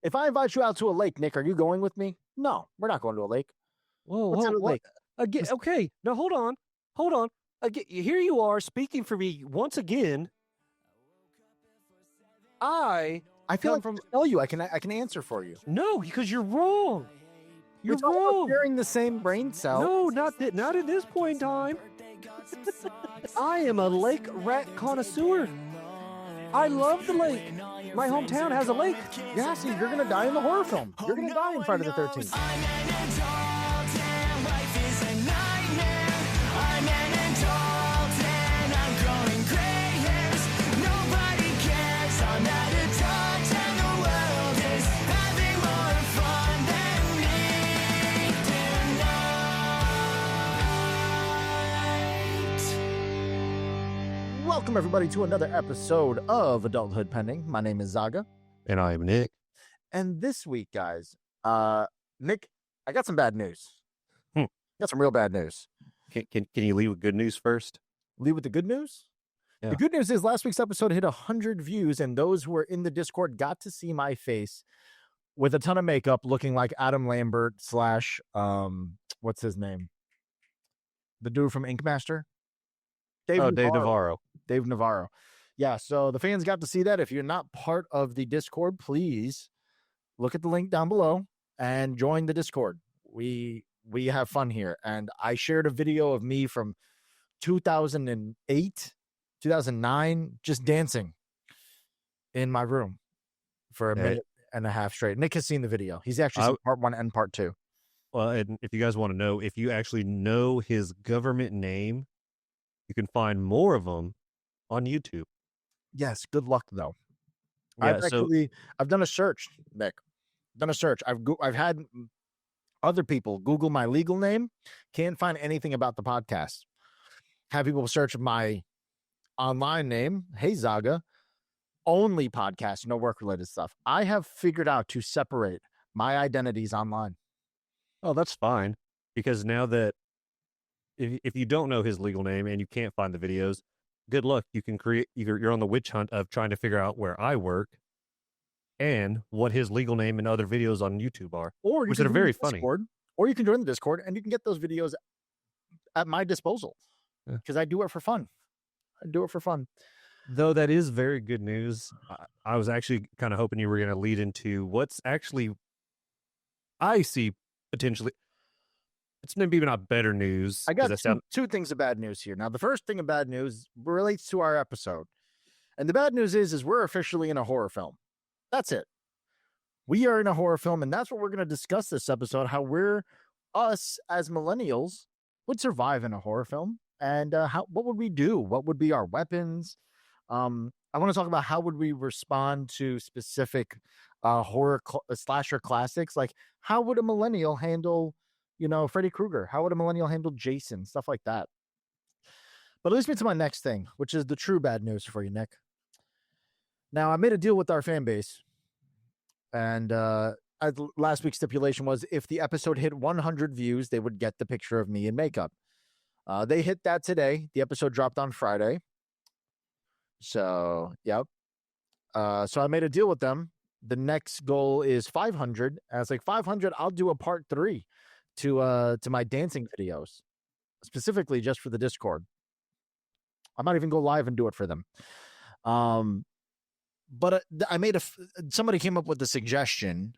If I invite you out to a lake, Nick, are you going with me? No, we're not going to a lake. Whoa, What's at a lake? Again, okay, now hold on. Again, here you are speaking for me once again. I feel like from tell you I can answer for you. No, because you're wrong. You're all wrong. sharing the same brain cell. No, not at this point in time. I am a lake rat connoisseur. I love the lake. My hometown has a lake. Yeah, see, you're gonna die in the horror film. You're gonna die in Friday the 13th. I'm an adult and life is a nightmare. I'm an adult and I'm growing gray hairs. Nobody cares. I'm an adult and the world is having more fun than me tonight. Welcome everybody to another episode of Adulthood Pending. My name is Zaga. And I am Nick. And this week, guys, Nick, I got some bad news. Got some real bad news. Can you lead with good news first? Lead with the good news? Yeah. The good news is last week's episode hit 100 views, and those who were in the Discord got to see my face with a ton of makeup looking like Adam Lambert / what's his name? The dude from Ink Master? Dave Navarro. Dave Navarro. Yeah, so the fans got to see that. If you're not part of the Discord, please look at the link down below and join the Discord. We have fun here. And I shared a video of me from 2008, 2009, just dancing in my room for a minute and a half straight. Nick has seen the video. He's actually seen part 1 and part 2. Well, and if you guys want to know, if you actually know his government name, you can find more of them on YouTube. Yes, good luck though. Yeah, I've done a search, Nick. I've had other people Google my legal name, can't find anything about the podcast. Have people search my online name, Hey Zaga, only podcast, no work related stuff. I have figured out to separate my identities online. Oh, that's fine, because now that if you don't know his legal name and you can't find the videos, good luck. You can create you're on the witch hunt of trying to figure out where I work and what his legal name and other videos on YouTube are, which are very funny. Or you can join the Discord and you can get those videos at my disposal because I do it for fun. Though that is very good news. I was actually kind of hoping you were going to lead into what's actually I see potentially. It's maybe not better news. I got two things of bad news here. Now, the first thing of bad news relates to our episode. And the bad news is we're officially in a horror film. That's it. We are in a horror film, and that's what we're going to discuss this episode, how us as millennials would survive in a horror film, and what would we do? What would be our weapons? I want to talk about how would we respond to specific horror slasher classics. Like, how would a millennial handle Freddy Krueger? How would a millennial handle Jason? Stuff like that. But it leads me to my next thing, which is the true bad news for you, Nick. Now, I made a deal with our fan base. And last week's stipulation was if the episode hit 100 views, they would get the picture of me in makeup. They hit that today. The episode dropped on Friday. So, yep. So I made a deal with them. The next goal is 500. I was like, 500, I'll do a part 3. To my dancing videos, specifically just for the Discord. I might even go live and do it for them. But I made somebody came up with a suggestion,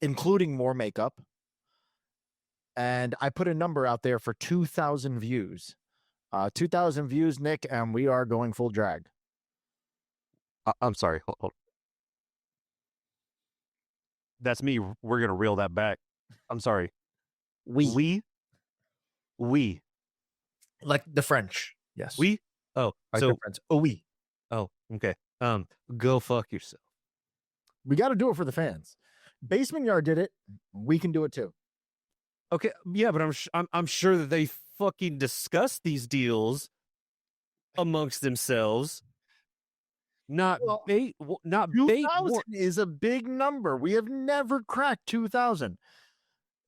including more makeup, and I put a number out there for 2,000 views. 2,000 views, Nick, and we are going full drag. I'm sorry. Hold. That's me. We're gonna reel that back. I'm sorry. We. Like the French. Yes. We. Oh, like so French. Oh, we. Oh, okay. Go fuck yourself. We got to do it for the fans. Basement Yard did it. We can do it too. Okay. Yeah, but I'm sure that they fucking discuss these deals amongst themselves. Not 2,000 is a big number. We have never cracked 2,000.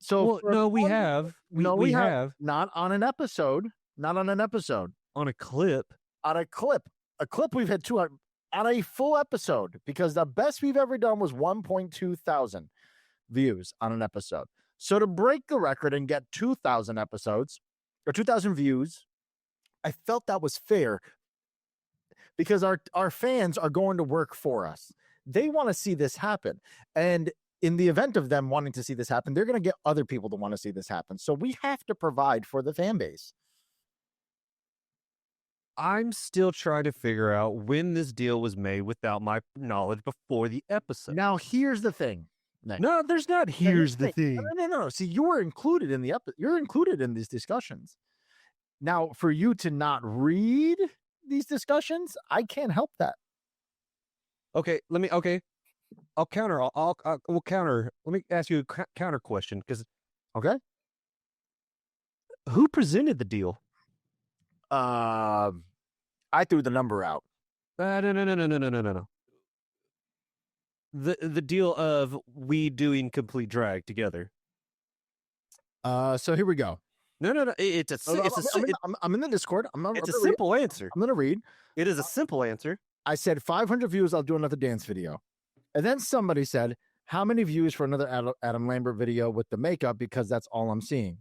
So we have. We have not on an episode. Not on an episode. On a clip. On a clip. A clip we've had 200. on a full episode, because the best we've ever done was 1.2 thousand views on an episode. So to break the record and get 2,000 episodes or 2,000 views, I felt that was fair, because our fans are going to work for us. They want to see this happen. And in the event of them wanting to see this happen, they're going to get other people to want to see this happen. So we have to provide for the fan base. I'm still trying to figure out when this deal was made without my knowledge before the episode. Now, here's the thing. Nick. No, there's not. Here's the thing. No. See, you were included in you're included in these discussions. Now, for you to not read these discussions, I can't help that. Okay, I'll counter. We'll counter. Let me ask you a counter question, because Okay. who presented the deal? I threw the number out. No. The deal of we doing complete drag together. So here we go. No. I'm in the Discord. It's a simple answer. I'm gonna read. It is a simple answer. I said 500 views, I'll do another dance video. And then somebody said, how many views for another Adam Lambert video with the makeup? Because that's all I'm seeing.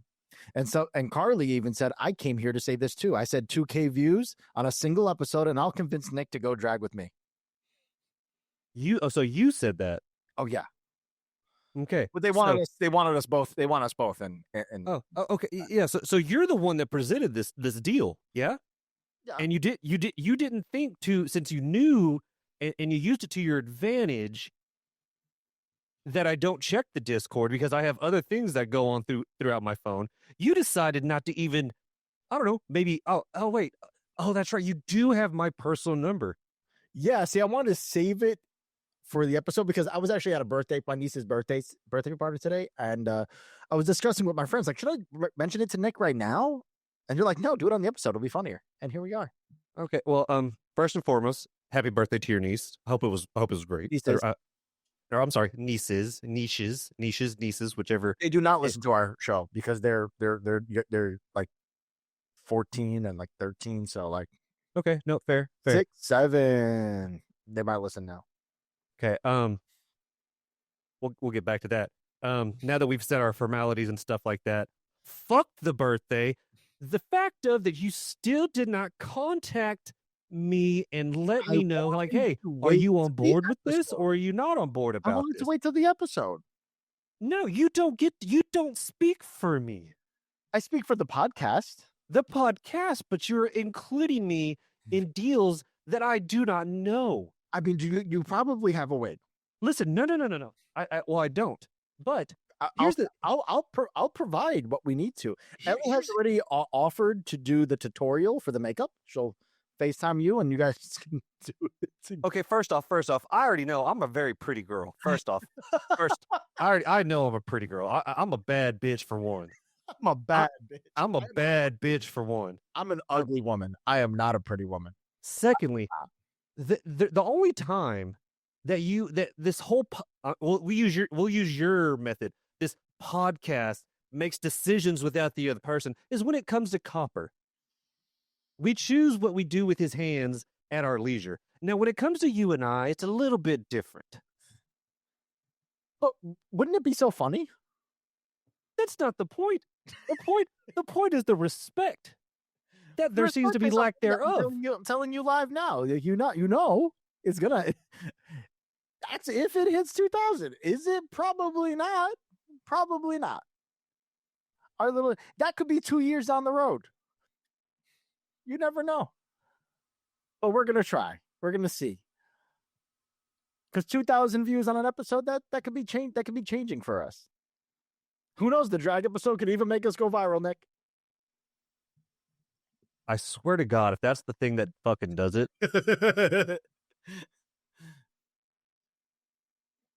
And Carly even said, I came here to say this too. I said 2K views on a single episode, and I'll convince Nick to go drag with me. So you said that. Oh yeah. Okay. But they wanted us both. They want us both. And okay. Yeah. So you're the one that presented this deal. Yeah. Yeah. And you didn't think to, since you knew and you used it to your advantage, that I don't check the Discord because I have other things that go on throughout my phone. You decided not to even, I don't know, maybe, wait. Oh, that's right. You do have my personal number. Yeah. See, I wanted to save it for the episode because I was actually at my niece's birthday party today. And I was discussing with my friends, like, should I mention it to Nick right now? And you're like, no, do it on the episode. It'll be funnier. And here we are. Okay. Well, first and foremost, happy birthday to your niece. I hope it was great. Nieces. Or I'm sorry, niches, whichever. They do not listen to our show because they're like 14 and like 13. So like, okay, no, fair. 6, 7. They might listen now. Okay. We'll get back to that. Now that we've said our formalities and stuff like that, fuck the birthday. The fact of that you still did not contact me and let me know, like, hey, are you on board with this, or are you not on board about this? I wanted to wait till the episode. No, you don't speak for me. I speak for the podcast. But you're including me in deals that I do not know. I mean, you probably have a way. Listen, no. I don't. But I'll provide what we need to. Ellie has already offered to do the tutorial for the makeup. She'll FaceTime you, and you guys can do it. Okay, first off, I already know I'm a very pretty girl. I know I'm a pretty girl. I'm a bad bitch for one. I'm a bad bitch. I'm a bad bitch for one. I'm an ugly woman. I am not a pretty woman. Secondly, the only time that this whole we'll use your method. This podcast makes decisions without the other person is when it comes to Copper. We choose what we do with his hands at our leisure. Now, when it comes to you and I, it's a little bit different. But wouldn't it be so funny? That's not the point. The point is the respect that there seems to be lack thereof. I'm telling you live now. You know, it's gonna. That's if it hits 2,000. Is it? Probably not. Probably not. That could be 2 years down the road. You never know. But we're gonna try. We're gonna see. Because 2,000 views on an episode, that could be change. That could be changing for us. Who knows? The drag episode could even make us go viral, Nick. I swear to God, if that's the thing that fucking does it.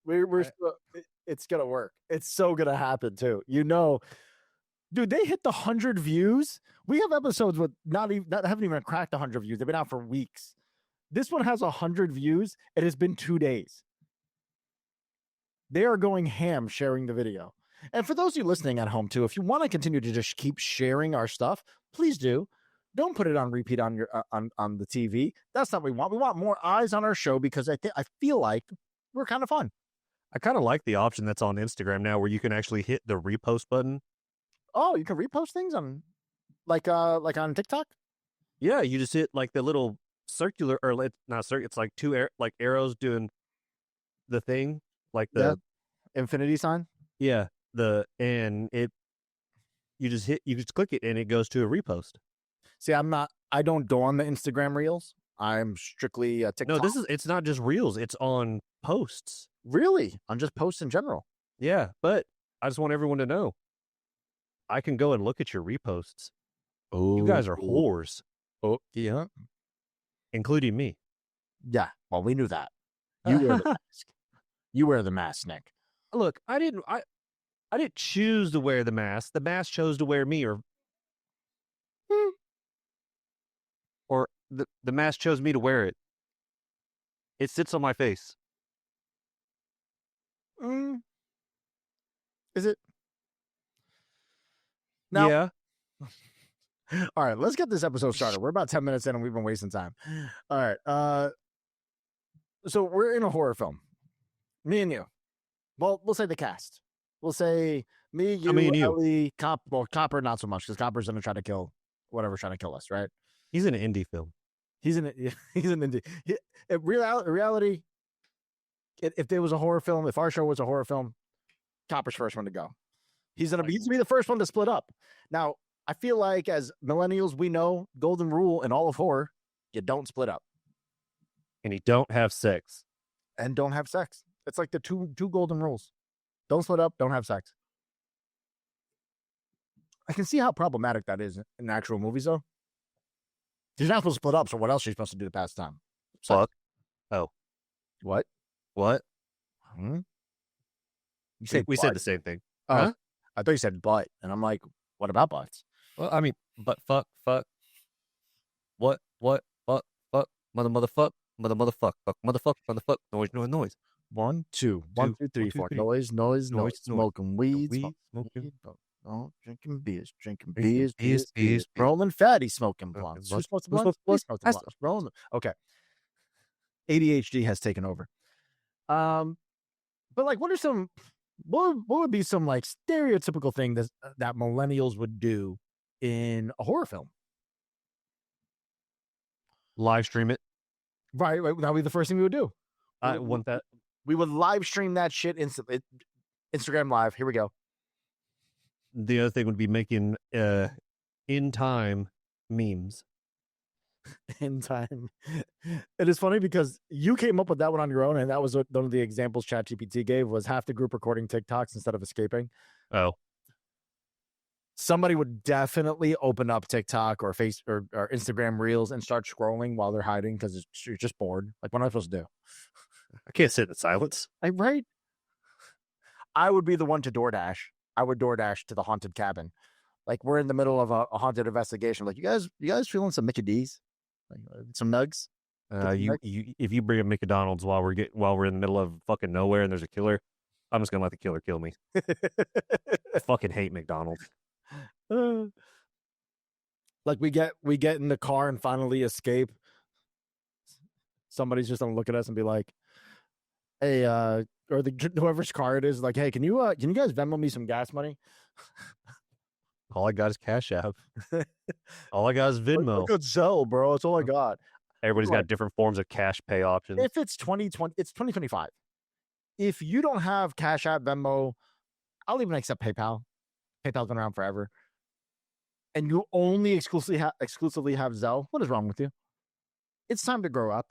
It's gonna work. It's so gonna happen too. You know, dude, they hit the 100 views. We have episodes with that haven't even cracked 100 views. They've been out for weeks. This one has 100 views. It has been 2 days. They are going ham sharing the video. And for those of you listening at home too, if you want to continue to just keep sharing our stuff, please do. Don't put it on repeat on your on the TV. That's not what we want. We want more eyes on our show because I feel like we're kind of fun. I kind of like the option that's on Instagram now where you can actually hit the repost button. Oh, you can repost things on like on TikTok? Yeah, you just hit like the little circular or not circular. It's like two arrows doing the thing, like the infinity sign. Yeah, you just click it and it goes to a repost. See, I don't go on the Instagram Reels. I'm strictly TikTok. No, it's not just Reels. It's on posts. Really? On just posts in general. Yeah, but I just want everyone to know. I can go and look at your reposts. Oh, you guys are whores. Oh, yeah. Including me. Yeah, well, we knew that. You wear the mask. You wear the mask, Nick. Look, I didn't choose to wear the mask. The mask chose to wear me, or the mask chose me to wear it. It sits on my face. Is it? Now, yeah. All right, let's get this episode started. We're about 10 minutes in and we've been wasting time. All right. So we're in a horror film. Me and you. Well, we'll say the cast. We'll say me, you, and you. Ellie, Copper, not so much, because Copper's going to try to kill whatever's trying to kill us, right? He's in an indie film. He's an indie. In reality, if there was a horror film, if our show was a horror film, Copper's first one to go. He's going to be the first one to split up. Now, I feel like as millennials, we know golden rule in all of horror, you don't split up. And you don't have sex. And don't have sex. It's like the two golden rules. Don't split up, don't have sex. I can see how problematic that is in actual movies, though. She's not supposed to split up, so what else is she supposed to do to pass time? Fuck. Oh. What? Hmm? We said the same thing. Oh, huh? I thought you said butt, and I'm like, what about butts? Well, I mean, but fuck. What, fuck, motherfuck, motherfuck, noise. 1, 2, 1, 2, 3, 4. Noise. Smoking weed. Smoking. Oh, drinking beers. Rolling fatty, smoking blunts. Who's supposed to blunt? Rolling. Okay. ADHD has taken over. But like, what would be some like stereotypical thing that millennials would do in a horror film? Live stream it. Right. That would be the first thing we would do. I want that. We would live stream that shit instantly. Instagram Live. Here we go. The other thing would be making in time memes. In time. It is funny because you came up with that one on your own, and that was one of the examples ChatGPT gave was half the group recording TikToks instead of escaping. Oh. Somebody would definitely open up TikTok or or Instagram Reels and start scrolling while they're hiding because you're just bored. Like, what am I supposed to do? I can't sit in silence. Right? I would be the one to DoorDash. I would DoorDash to the haunted cabin. Like, we're in the middle of a haunted investigation. Like, you guys feeling some Mickey D's? Like, some nugs? If you bring a McDonald's while we're in the middle of fucking nowhere and there's a killer, I'm just gonna let the killer kill me. I fucking hate McDonald's. Like, we get in the car and finally escape. Somebody's just gonna look at us and be like, "Hey, or whoever's car it is, like, hey, can you guys Venmo me some gas money?" All I got is Cash App. All I got is Venmo. Look at Zelle, bro. That's all I got. Everybody's got different forms of cash pay options. If it's 2020, it's 2025. If you don't have Cash App, Venmo, I'll even accept PayPal. PayPal's been around forever. And you only exclusively have Zelle. What is wrong with you? It's time to grow up.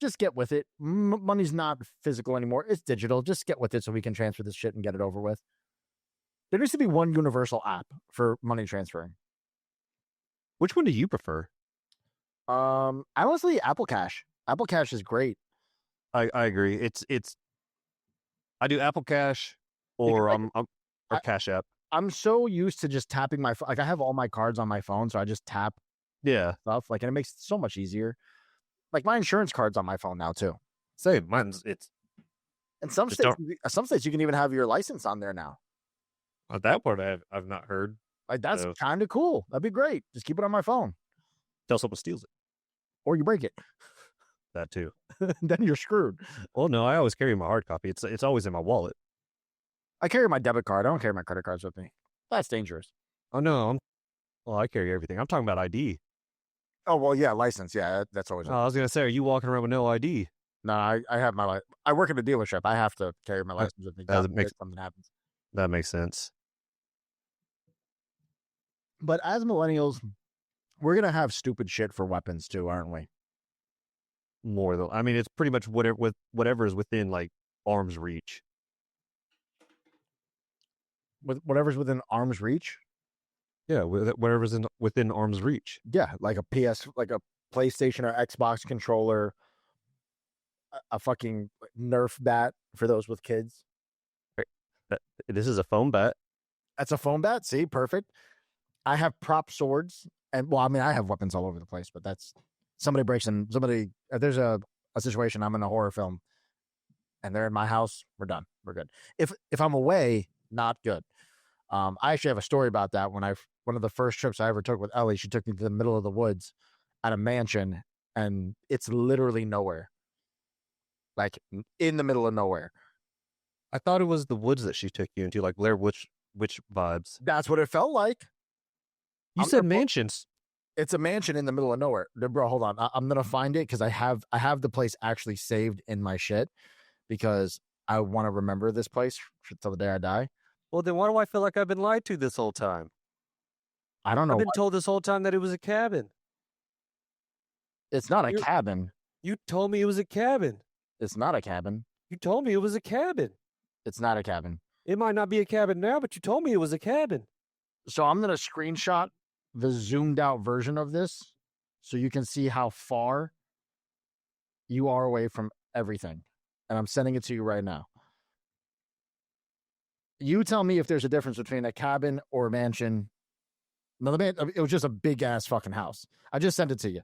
Just get with it. Money's not physical anymore. It's digital. Just get with it so we can transfer this shit and get it over with. There needs to be one universal app for money transferring. Which one do you prefer? Honestly, Apple Cash. Apple Cash is great. I agree. It's I do Apple Cash or Cash App. I'm so used to just tapping my phone. Like, I have all my cards on my phone, so I just tap stuff. Like, and it makes it so much easier. Like, my insurance card's on my phone now too. Same. In some states you can even have your license on there now. That part I've not heard. Like, that's kind of cool. That'd be great. Just keep it on my phone. Till someone steals it. or you break it. That too. Then you're screwed. Well, no, I always carry my hard copy. It's always in my wallet. I carry my debit card. I don't carry my credit cards with me. That's dangerous. Oh no, I carry everything. I'm talking about ID. Oh, well, yeah, license. Yeah, that's always. I was gonna say, are you walking around with no ID? No, I have my I work at a dealership. I have to carry my license with me. That God makes- forbid something happens. That makes sense. But as millennials, we're gonna have stupid shit for weapons too, aren't we? More though. I mean, it's pretty much whatever is within like arm's reach. With whatever's within arm's reach. Yeah, whatever's within arm's reach. Yeah, like a PS, like a PlayStation or Xbox controller, a fucking Nerf bat for those with kids. This is a foam bat. That's a foam bat. See, perfect. I have prop swords, and well, I mean, I have weapons all over the place, but that's somebody breaks in. Somebody, if there's a situation, I'm in a horror film, and they're in my house, we're done. We're good. If I'm away, not good. I actually have a story about that. One of the first trips I ever took with Ellie, she took me to the middle of the woods at a mansion, and it's literally nowhere, like in the middle of nowhere. I thought it was the woods that she took you into, like Blair Witch vibes. That's what it felt like. You I'm said gonna mansions. It's a mansion in the middle of nowhere. Bro, hold on. I'm gonna find it because I have the place actually saved in my shit because I want to remember this place till the day I die. Well, then why do I feel like I've been lied to this whole time? I don't know. I've been told this whole time that it was a cabin. It's not a cabin. You told me it was a cabin. It's not a cabin. You told me it was a cabin. It's not a cabin. It might not be a cabin now, but you told me it was a cabin. So I'm gonna screenshot the zoomed out version of this so you can see how far you are away from everything. And I'm sending it to you right now. You tell me if there's a difference between a cabin or a mansion. No, it was just a big ass fucking house. I just sent it to you.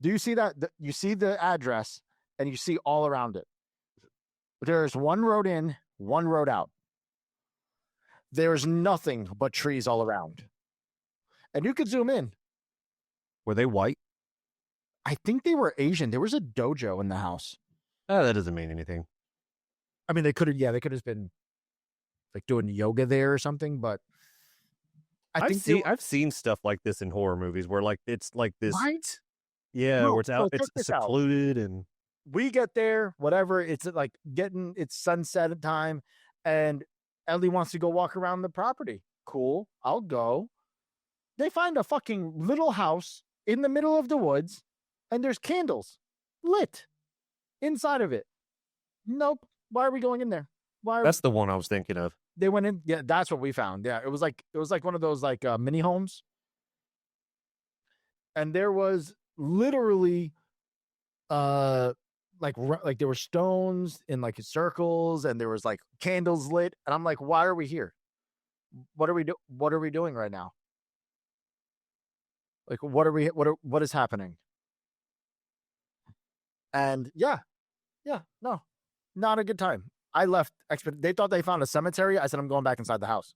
Do you see that? You see the address and you see all around it. There's one road in, one road out. There's nothing but trees all around. And you could zoom in. Were they white? I think they were Asian. There was a dojo in the house. Oh, that doesn't mean anything. I mean, they could have been like doing yoga there or something, but I've seen stuff like this in horror movies where like it's like this, right? yeah, No, where it's so out, check it's this out. secluded, and We get there, whatever. It's like it's sunset time, and Ellie wants to go walk around the property. Cool, I'll go. They find a fucking little house in the middle of the woods, and there's candles lit inside of it. Nope. Why are we going in there? Why? that's the one I was thinking of. They went in. Yeah, that's what we found. Yeah, it was like one of those like mini homes, and there was literally, like there were stones in like circles, and there was like candles lit, and I'm like, why are we here? What are we doing right now? Like, what is happening? And yeah, no, not a good time. I left. They thought they found a cemetery. I said, I'm going back inside the house.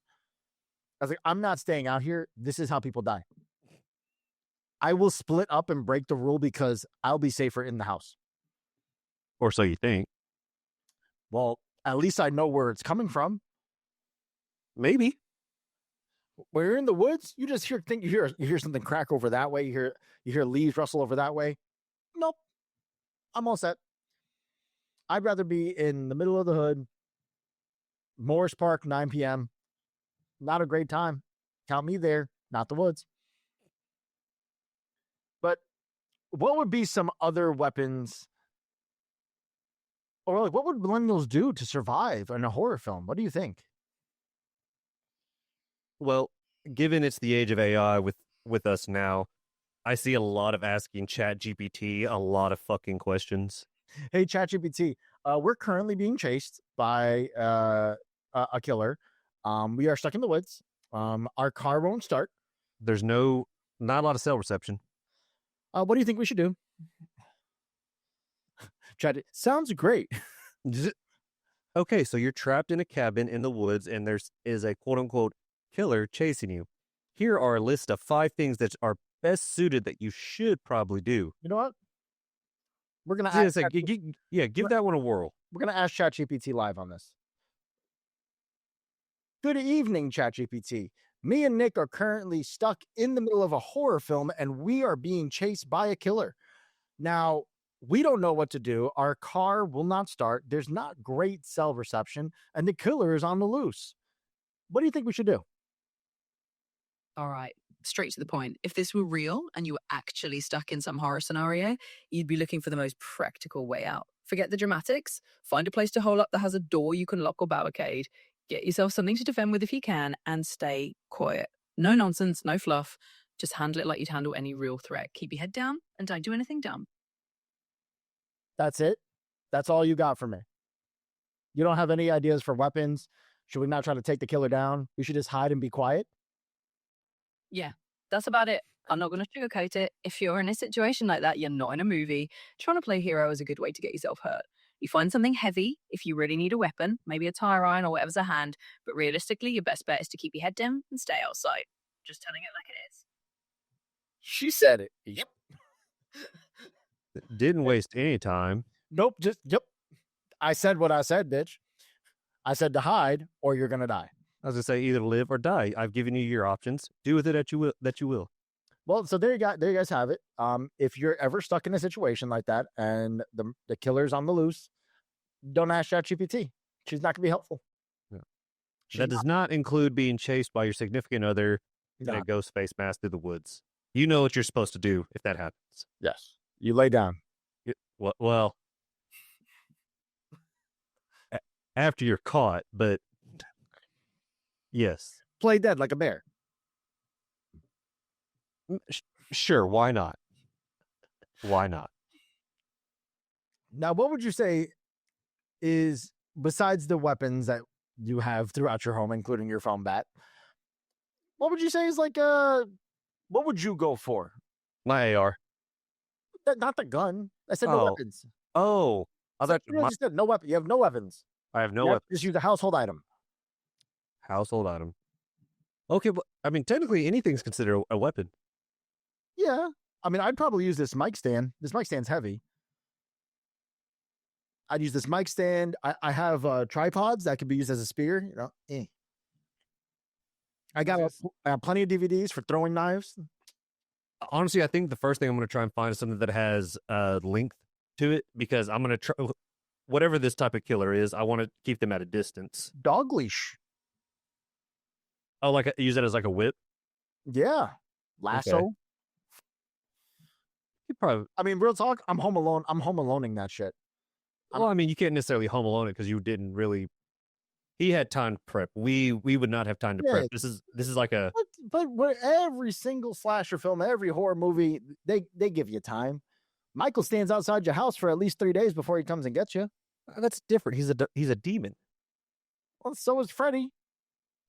I was like, I'm not staying out here. This is how people die. I will split up and break the rule because I'll be safer in the house. Or so you think. Well, at least I know where it's coming from. Maybe. When you're in the woods, you just you hear something crack over that way. You hear leaves rustle over that way. Nope. I'm all set. I'd rather be in the middle of the hood. Morris Park, 9 p.m. Not a great time. Count me there, not the woods. But what would be some other weapons? Or like, what would millennials do to survive in a horror film? What do you think? Well, given it's the age of AI with us now, I see a lot of asking ChatGPT a lot of fucking questions. Hey, ChatGPT, we're currently being chased by a killer. We are stuck in the woods. Our car won't start. There's not a lot of cell reception. What do you think we should do? Chat, sounds great. Okay, so you're trapped in a cabin in the woods, and is a quote unquote killer chasing you. Here are a list of 5 things that are best suited that you should probably do. You know what? We're gonna Yeah, ask it's like, give that one a whirl. we're gonna ask ChatGPT live on this. Good evening, ChatGPT. Me and Nick are currently stuck in the middle of a horror film and we are being chased by a killer. Now, we don't know what to do. Our car will not start. There's not great cell reception, and the killer is on the loose. What do you think we should do? All right, straight to the point. If this were real and you were actually stuck in some horror scenario, you'd be looking for the most practical way out. Forget the dramatics. Find a place to hole up that has a door you can lock or barricade. Get yourself something to defend with if you can, and stay quiet. No nonsense, no fluff. Just handle it like you'd handle any real threat. Keep your head down and don't do anything dumb. That's it. That's all you got for me. You don't have any ideas for weapons. Should we not try to take the killer down? We should just hide and be quiet. Yeah, that's about it. I'm not going to sugarcoat it. If you're in a situation like that, you're not in a movie. Trying to play hero is a good way to get yourself hurt. You find something heavy if you really need a weapon, maybe a tire iron or whatever's at hand. But realistically, your best bet is to keep your head down and stay outside. Just telling it like it is. She said it. Yep. Didn't waste any time. Nope. Just yep. I said what I said, bitch. I said to hide or you're gonna die. I was gonna say either live or die. I've given you your options. Do with it that you will. Well, so there you guys have it. If you're ever stuck in a situation like that and the killer's on the loose, don't ask ChatGPT. She's not gonna be helpful. Yeah. She's That does not include being chased by your significant other in a not. Ghostface mask through the woods. You know what you're supposed to do if that happens. Yes. You lay down. Well, after you're caught, but yes. Play dead like a bear. Sure, why not? Why not? Now, what would you say is, besides the weapons that you have throughout your home, including your foam bat, what would you say is like what would you go for? My AR. Not the gun. I said no Oh. weapons. Oh, I thought You just said no weapon. You have no weapons. I have no You have weapon. to just use a household item. Household item. Okay, but I mean, technically, anything's considered a weapon. Yeah. I mean, I'd probably use this mic stand. This mic stand's heavy. I'd use this mic stand. I have tripods that could be used as a spear. You know, I have plenty of DVDs for throwing knives. Honestly, I think the first thing I'm going to try and find is something that has length to it, because I'm going to try whatever this type of killer is. I want to keep them at a distance. Dog leash. Oh, like use it as like a whip. Yeah. Lasso. Okay. You probably. I mean, real talk, I'm home alone. I'm home aloneing that shit. Well, I mean, you can't necessarily home alone it because you didn't really. He had time to prep. We would not have time to Yeah. prep. This is like a. But every single slasher film, every horror movie, they give you time. Michael stands outside your house for at least 3 days before he comes and gets you. That's different. He's a demon. Well, so is Freddy.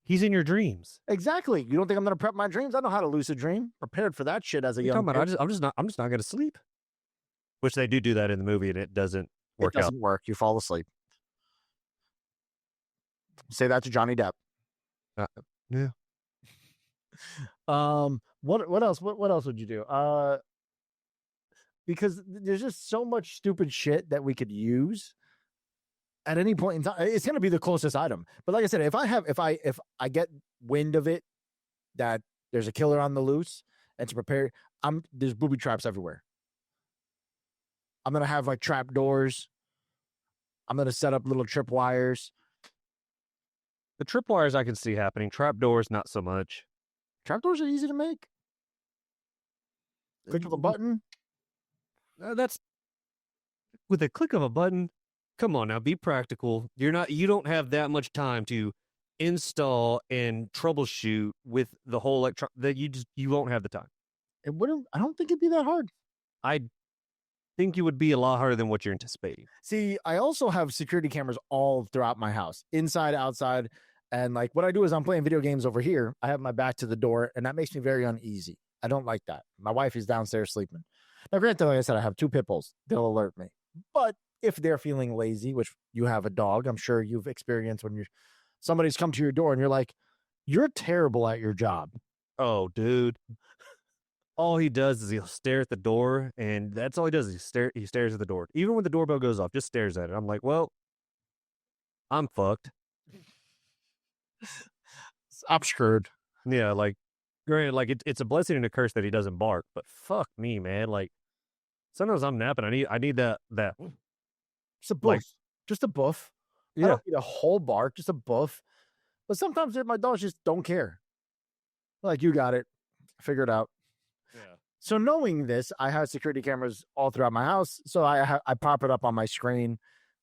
He's in your dreams. Exactly. You don't think I'm gonna prep my dreams? I know how to lucid dream. Prepared for that shit as a What are you young talking about? kid. I'm just not going to sleep. Which they do that in the movie, and it doesn't It work doesn't work. You fall asleep. Say that to Johnny Depp. out. Yeah. What else? What else would you do? Because there's just so much stupid shit that we could use at any point in time. It's gonna be the closest item. But like I said, if I get wind of it that there's a killer on the loose and to prepare, there's booby traps everywhere. I'm gonna have like trap doors. I'm gonna set up little trip wires. The tripwires I can see happening. Trapdoors, not so much. Trap doors are easy to make. Click of a button. That's with a click of a button. Come on now, be practical. You don't have that much time to install and troubleshoot with the whole that you won't have the time. It wouldn't. I don't think it'd be that hard. I think it would be a lot harder than what you're anticipating. See, I also have security cameras all throughout my house, inside, outside. And like what I do is I'm playing video games over here. I have my back to the door, and that makes me very uneasy. I don't like that. My wife is downstairs sleeping. Now, granted, like I said, I have 2 pit bulls. They'll alert me. But if they're feeling lazy, which you have a dog, I'm sure you've experienced when somebody's come to your door and you're like, you're terrible at your job. Oh, dude. all he does is he'll stare at the door, and that's all he does. He stares at the door. Even when the doorbell goes off, just stares at it. I'm like, well, I'm fucked. I'm screwed. Yeah, like, granted, like it's a blessing and a curse that he doesn't bark, but fuck me, man. Like, sometimes I'm napping. I need that. Just a boof. Like- just a boof. I Yeah, don't need a whole bark, just a boof. But sometimes my dogs just don't care. Like, you got it. Figure it out. yeah. So knowing this, I have security cameras all throughout my house. So I pop it up on my screen,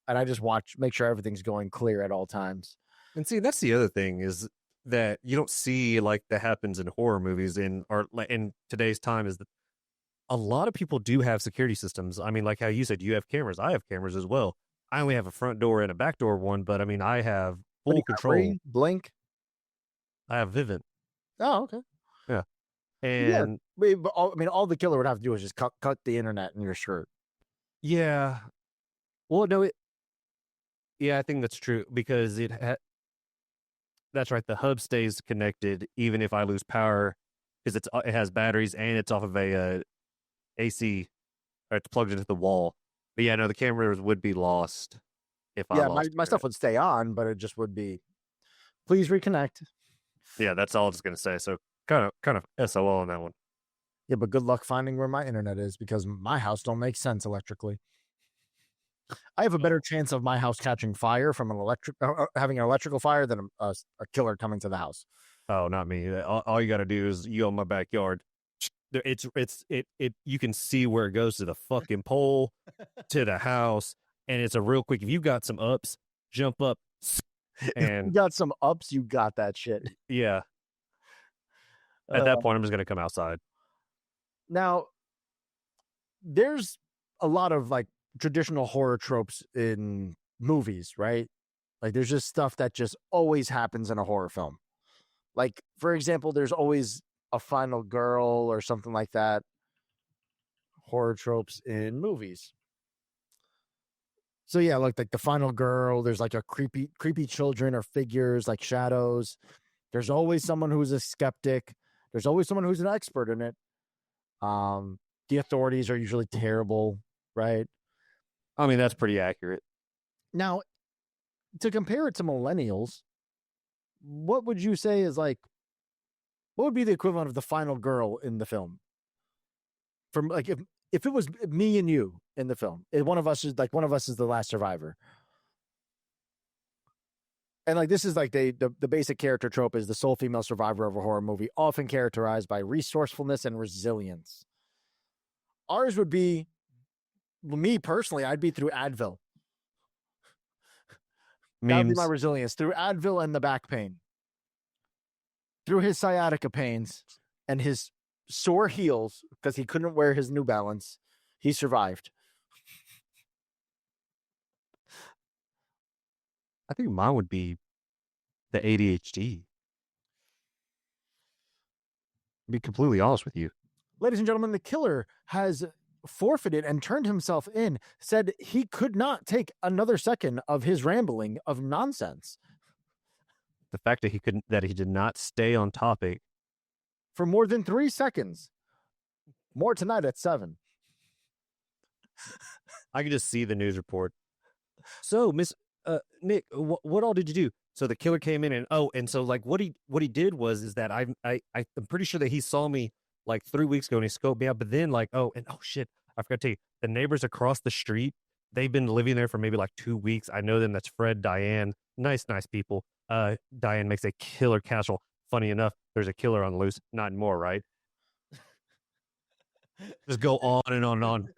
and I just make sure everything's going clear at all times. And see, that's the other thing is that you don't see like that happens in horror movies in today's time is that a lot of people do have security systems. I mean, like how you said, you have cameras. I have cameras as well. I only have a front door and a back door one, but I mean, I have What do full you got, control. Ring? Blink. I have Vivint, Oh, okay. and But all the killer would have to do is just cut the internet in your shirt. yeah. Well, no, yeah, I think that's true because that's right. The hub stays connected even if I lose power because it has batteries and it's off of a AC, or it's plugged into the wall. But yeah, no, the cameras would be lost if I Yeah, lost my stuff would stay on, but it just would be. Please reconnect. Yeah, that's all I was gonna say. So kind of SOL on that one. Yeah, but good luck finding where my internet is because my house don't make sense electrically. I have a better chance of my house catching fire from having an electrical fire than a killer coming to the house. Oh, not me. All you got to do is you go in my backyard. It's you can see where it goes to the fucking pole, to the house, and it's a real quick. If you got some ups, jump up, If you and got some ups, you got that shit. yeah. At that point, I'm just gonna come outside. Now, there's a lot of like traditional horror tropes in movies, right? Like there's just stuff that just always happens in a horror film. Like, for example, there's always a final girl or something like that. Horror tropes in movies. So yeah, like the final girl, there's like a creepy children or figures like shadows. There's always someone who's a skeptic. There's always someone who's an expert in it. The authorities are usually terrible, right? I mean, that's pretty accurate. Now, to compare it to Millennials, what would you say is like, what would be the equivalent of the final girl in the film? From like, if it was me and you in the film, one of us is the last survivor. And like, this is like the basic character trope is the sole female survivor of a horror movie, often characterized by resourcefulness and resilience. Ours would be, me personally, I'd be through Advil. That would be my resilience, through Advil and the back pain. Through his sciatica pains and his sore heels, because he couldn't wear his New Balance, he survived. I think mine would be the ADHD. Be completely honest with you. Ladies and gentlemen, the killer has forfeited and turned himself in, said he could not take another second of his rambling of nonsense. The fact that he did not stay on topic For more than 3 seconds. More tonight at 7. I can just see the news report. So, Miss Nick, what all did you do? So the killer came in and so like what he did is that I'm pretty sure that he saw me like 3 weeks ago and he scoped me out. But then like oh shit, I forgot to tell you, the neighbors across the street, they've been living there for maybe like 2 weeks. I know them. That's Fred, Diane, nice people. Diane makes a killer casserole. Funny enough, there's a killer on the loose. Not anymore, right? Just go on and on and on.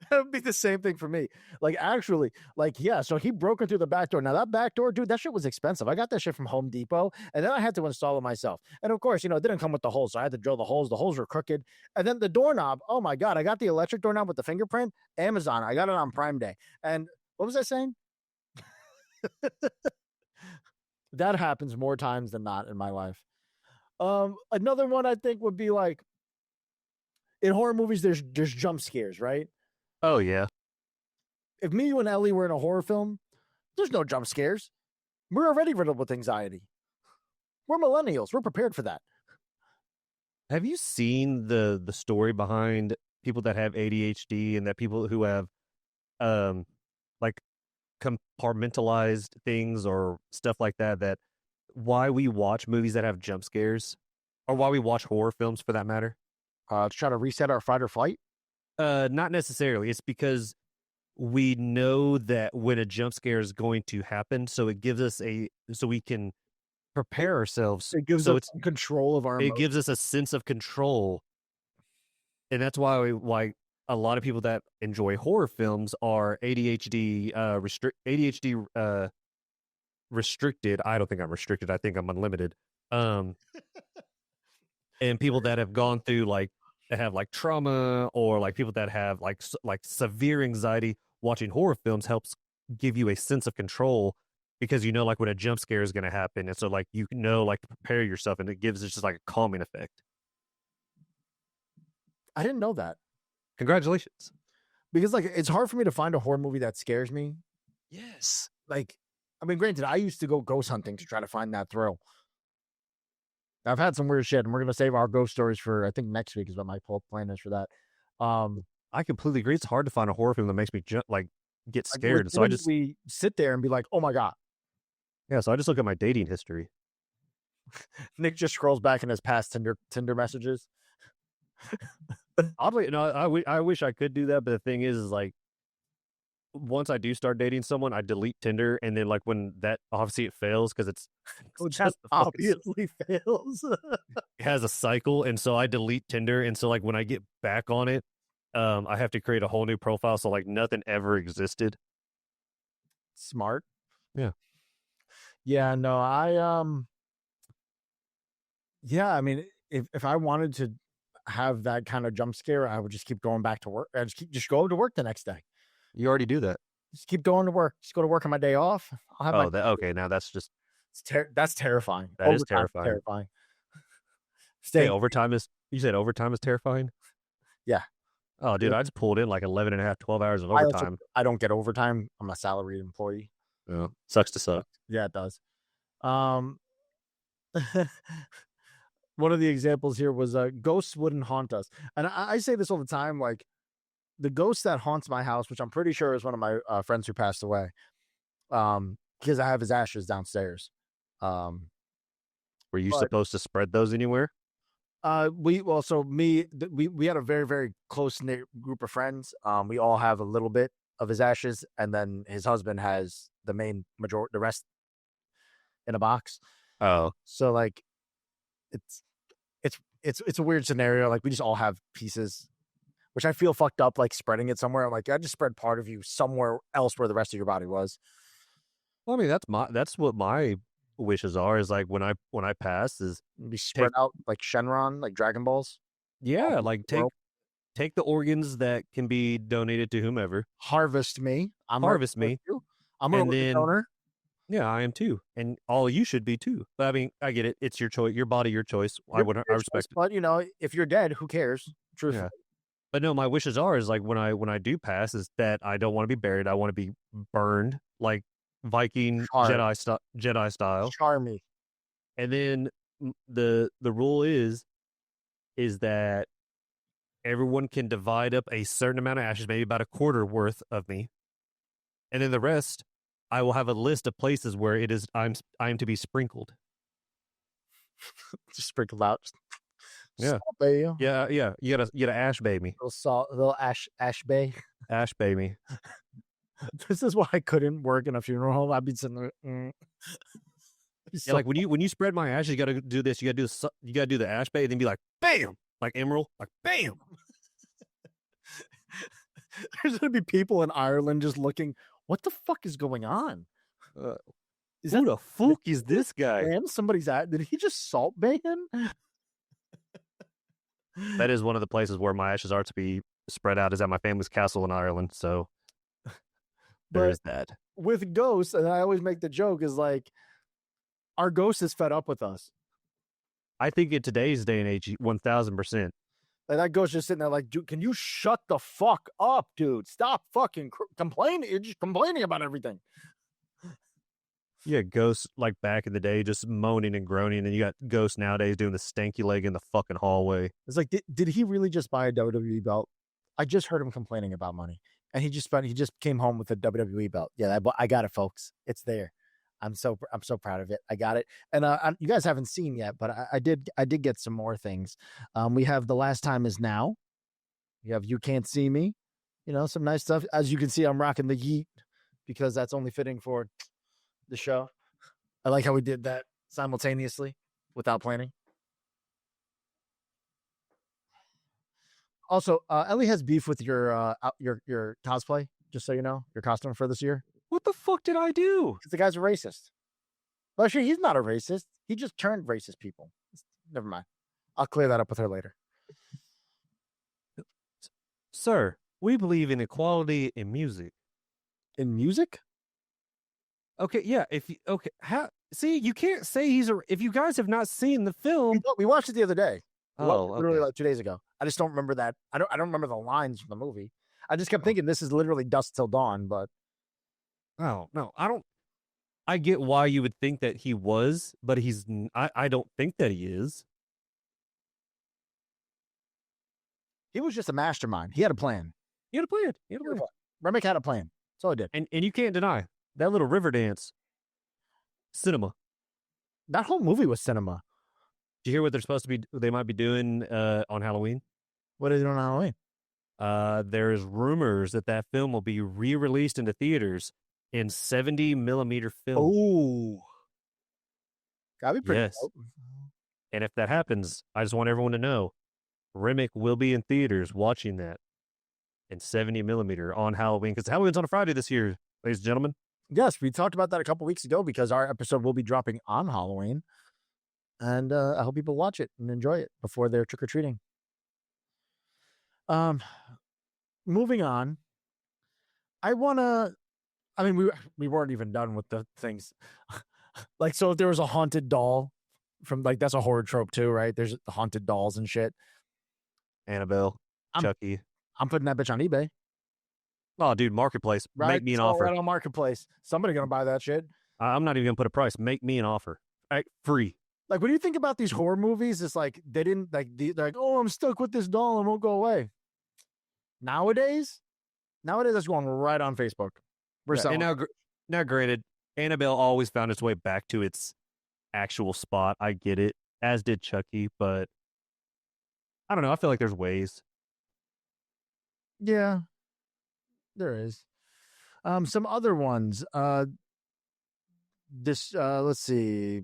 That would be the same thing for me. Like, actually, like, yeah, so he broke into the back door. Now, that back door, dude, that shit was expensive. I got that shit from Home Depot, and then I had to install it myself. And of course, it didn't come with the holes, so I had to drill the holes. The holes were crooked. And then the doorknob, oh my God, I got the electric doorknob with the fingerprint. Amazon, I got it on Prime Day. And what was I saying? That happens more times than not in my life. Another one I think would be like, in horror movies, there's jump scares, right? Oh yeah. If me, you, and Ellie were in a horror film, there's no jump scares. We're already riddled with anxiety. We're millennials. We're prepared for that. Have you seen the story behind people that have ADHD and that people who have like compartmentalized things or stuff like that, that why we watch movies that have jump scares, or why we watch horror films for that matter? To try to reset our fight or flight. Not necessarily. It's because we know that when a jump scare is going to happen, so it gives us so we can prepare ourselves. It gives us control of our It emotions. gives us a sense of control, and that's why a lot of people that enjoy horror films are ADHD restricted. I don't think I'm restricted. I think I'm unlimited. And people that have gone through that have trauma, or people that have like severe anxiety, watching horror films helps give you a sense of control, because you know when a jump scare is going to happen, and so you know to prepare yourself, and it gives it just a calming effect. I didn't know that. Congratulations. Because it's hard for me to find a horror movie that scares me. Yes. I mean, granted, I used to go ghost hunting to try to find that thrill. I've had some weird shit, and we're gonna save our ghost stories for, I think, next week is what my plan is for that. I completely agree. It's hard to find a horror film that makes me get scared. So I just sit there and be like, "Oh my god!" Yeah. So I just look at my dating history. Nick just scrolls back in his past Tinder messages. Oddly, no, I wish I could do that, but the thing is once I do start dating someone, I delete Tinder, and then when that obviously it fails because it's just obviously fails. It has a cycle, and so I delete Tinder, and so when I get back on it, I have to create a whole new profile, so nothing ever existed. Smart. Yeah. Yeah. No, yeah, I mean, if I wanted to have that kind of jump scare, I would just keep going back to work. I just go to work the next day. You already do that. Just keep going to work. Just go to work on my day off. I'll have okay. Now that's just that's terrifying. That is terrifying. Stay overtime is. You said overtime is terrifying. Yeah. Oh, dude, I just pulled in 11 and a half, 12 hours of overtime. I don't get overtime. I'm a salaried employee. Yeah. Sucks to suck. Yeah, it does. One of the examples here was ghosts wouldn't haunt us. And I say this all the time, the ghost that haunts my house, which I'm pretty sure is one of my friends who passed away, because I have his ashes downstairs. Were you supposed to spread those anywhere? We had a very, very close knit group of friends. We all have a little bit of his ashes, and then his husband has the rest in a box. Oh, so it's a weird scenario. We just all have pieces, which I feel fucked up, spreading it somewhere. I'm I just spread part of you somewhere else where the rest of your body was. Well, I mean, that's what my wishes are, is when I pass is be spread out like Shenron, like Dragon Balls. Yeah, take the organs that can be donated to whomever. Harvest me. I'm a donor. Yeah, I am too, and all you should be too. But I mean, I get it. It's your choice, your body, your choice. I respect it. But if you're dead, who cares? Truthfully. Yeah. But no, my wishes are when I do pass is that I don't want to be buried. I want to be burned like Viking Jedi style. Charmy. And then the rule is that everyone can divide up a certain amount of ashes, maybe about a quarter worth of me, and then the rest, I will have a list of places where it is I am to be sprinkled. Just sprinkled out. Yeah. Salt yeah. You gotta ash bay me. Little ash bay. Ash bay me. This is why I couldn't work in a funeral home. I'd be sitting there. Yeah, when you spread my ashes, you gotta do this. You gotta do the ash bay, and then be like, bam, like Emerald, like bam. There's gonna be people in Ireland just looking. What the fuck is going on? Who the fuck is this guy? Man, somebody's at. Did he just salt bay him? That is one of the places where my ashes are to be spread out, is at my family's castle in Ireland. So there's that. With ghosts, and I always make the joke, is our ghost is fed up with us. I think in today's day and age, 1000%. That ghost just sitting there dude, can you shut the fuck up, dude? Stop fucking complaining. You're just complaining about everything. You had ghosts like back in the day just moaning and groaning, and you got ghosts nowadays doing the stanky leg in the fucking hallway. It's like, did he really just buy a WWE belt? I just heard him complaining about money, and he just came home with a WWE belt. Yeah, I got it, folks. It's there. I'm so proud of it. I got it, and you guys haven't seen yet, but I did get some more things. We have The Last Time Is Now. We have You Can't See Me. You know, some nice stuff. As you can see, I'm rocking the Yeet because that's only fitting for the show. I like how we did that simultaneously without planning. Also, Ellie has beef with your cosplay. Just so you know, your costume for this year. What the fuck did I do? Because the guy's a racist. Well, actually, he's not a racist. He just turned racist people. Never mind. I'll clear that up with her later. Sir, we believe in equality in music. In music? Okay, yeah. See, you can't say if you guys have not seen the film. We watched it the other day. Literally Okay. like 2 days ago. I just don't remember that. I don't remember the lines from the movie. I just kept thinking this is literally dusk till dawn, but Oh, no, I don't. I get why you would think that he was, but I don't think that he is. he was just a mastermind. He had a plan. He had a plan. Remick had a plan. That's all he did. And you can't deny that little river dance. Cinema. That whole movie was cinema. Do you hear what they might be doing on Halloween? What are they doing on Halloween? There's rumors that film will be re-released into theaters in 70 millimeter film. Oh, gotta be pretty Yes. dope. And if that happens, I just want everyone to know, Remick will be in theaters watching that in 70 millimeter on Halloween, because Halloween's on a Friday this year, ladies and gentlemen. Yes, we talked about that a couple weeks ago because our episode will be dropping on Halloween. And I hope people watch it and enjoy it before they're trick-or-treating. Moving on. We weren't even done with the things. Like, so if there was a haunted doll from, like, that's a horror trope too, right? There's the haunted dolls and shit. Annabelle, Chucky. I'm putting that bitch on eBay. Oh, dude, Marketplace. Right? Make me an It's all offer. right on Marketplace. Somebody gonna buy that shit. I'm not even going to put a price. Make me an offer. Free. Like, when you think about these horror movies, it's like they didn't like they're like, oh, I'm stuck with this doll and won't go away. Nowadays that's going right on Facebook. We're Yeah, selling. and now, granted, Annabelle always found its way back to its actual spot. I get it, as did Chucky, but I don't know. I feel like there's ways. Yeah, there is. Some other ones. Let's see.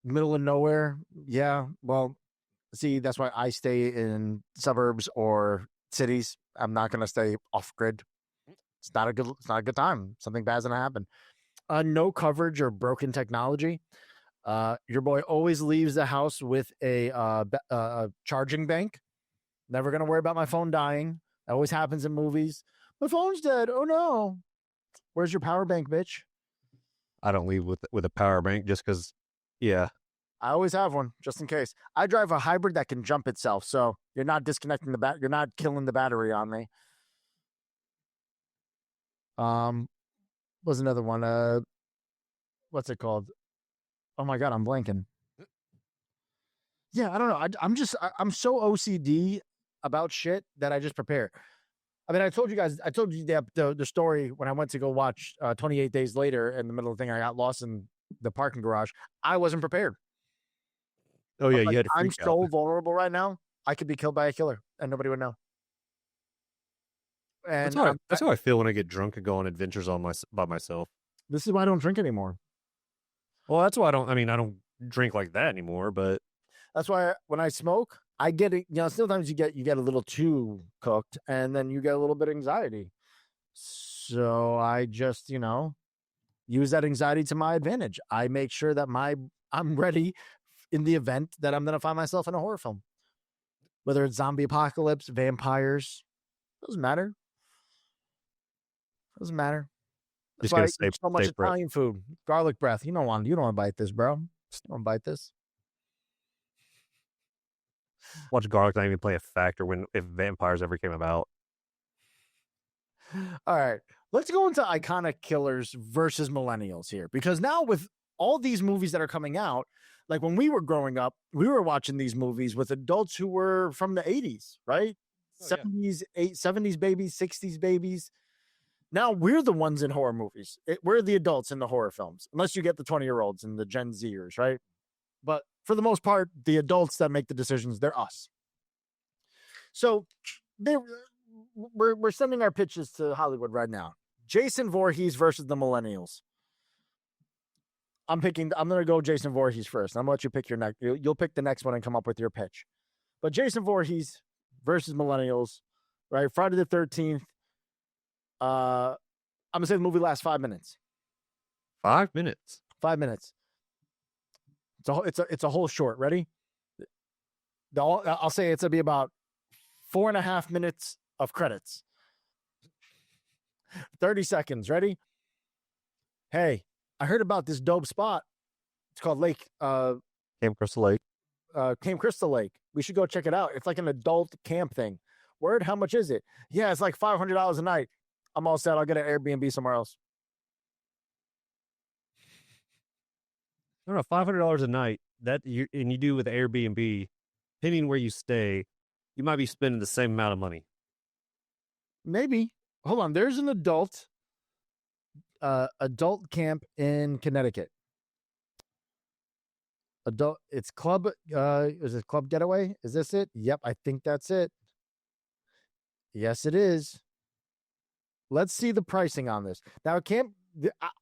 Middle of nowhere. Yeah. Well, see, that's why I stay in suburbs or cities. I'm not gonna stay off grid. It's not a good time. Something bad's gonna happen. No coverage or broken technology. Your boy always leaves the house with a charging bank. Never gonna worry about my phone dying. That always happens in movies. My phone's dead. Oh no. Where's your power bank, bitch? I don't leave with a power bank just because. Yeah. I always have one just in case. I drive a hybrid that can jump itself, so you're not disconnecting you're not killing the battery on me. Was another one. What's it called? Oh my god, I'm blanking. Yeah, I don't know. I'm so OCD about shit that I just prepare. I mean, I told you the story when I went to go watch 28 Days Later. In the middle of the thing, I got lost in the parking garage. I wasn't prepared. Oh yeah, Like, you had to I'm freak so out. vulnerable right now. I could be killed by a killer, and nobody would know. And That's how I feel when I get drunk and go on adventures by myself. this is why I don't drink anymore. Well, that's why I don't drink like that anymore. But That's why when I smoke, I get it. You know, sometimes you get a little too cooked, and then you get a little bit of anxiety. So I just, use that anxiety to my advantage. I make sure that I'm ready in the event that I'm going to find myself in a horror film, whether it's zombie apocalypse, vampires, doesn't matter. That's Just why I gotta eat so much stay fresh. Italian food, garlic breath. You don't want to bite this, bro. Just don't bite this. Watch garlic not even play a factor if vampires ever came about. All right, Let's go into iconic killers versus millennials here, because now with all these movies that are coming out, like when we were growing up, we were watching these movies with adults who were from the 80s, right? Oh, yeah. 70s, 70s babies, 60s babies. Now we're the ones in horror movies. We're the adults in the horror films, unless you get the 20-year-olds and the Gen Zers, right? But for the most part, the adults that make the decisions, they're us. So we're sending our pitches to Hollywood right now. Jason Voorhees versus the Millennials. I'm going to go Jason Voorhees first. I'm going to let you pick your next. You'll pick the next one and come up with your pitch. But Jason Voorhees versus Millennials, right? Friday the 13th. I'm going to say the movie lasts 5 minutes. 5 minutes. 5 minutes. It's a whole short. Ready? I'll say it's going to be about 4.5 minutes of credits. 30 seconds. Ready? Hey, I heard about this dope spot. It's called Camp Crystal Lake. Camp Crystal Lake. We should go check it out. It's like an adult camp thing. Word, how much is it? Yeah, it's like $500 a night. I'm all set. I'll get an Airbnb somewhere else. I don't know, $500 a night. And you do with Airbnb, depending where you stay, you might be spending the same amount of money. Maybe. Hold on. There's an adult camp in Connecticut. It's club. Is it Club Getaway? Is this it? Yep, I think that's it. Yes, it is. Let's see the pricing on this. Now,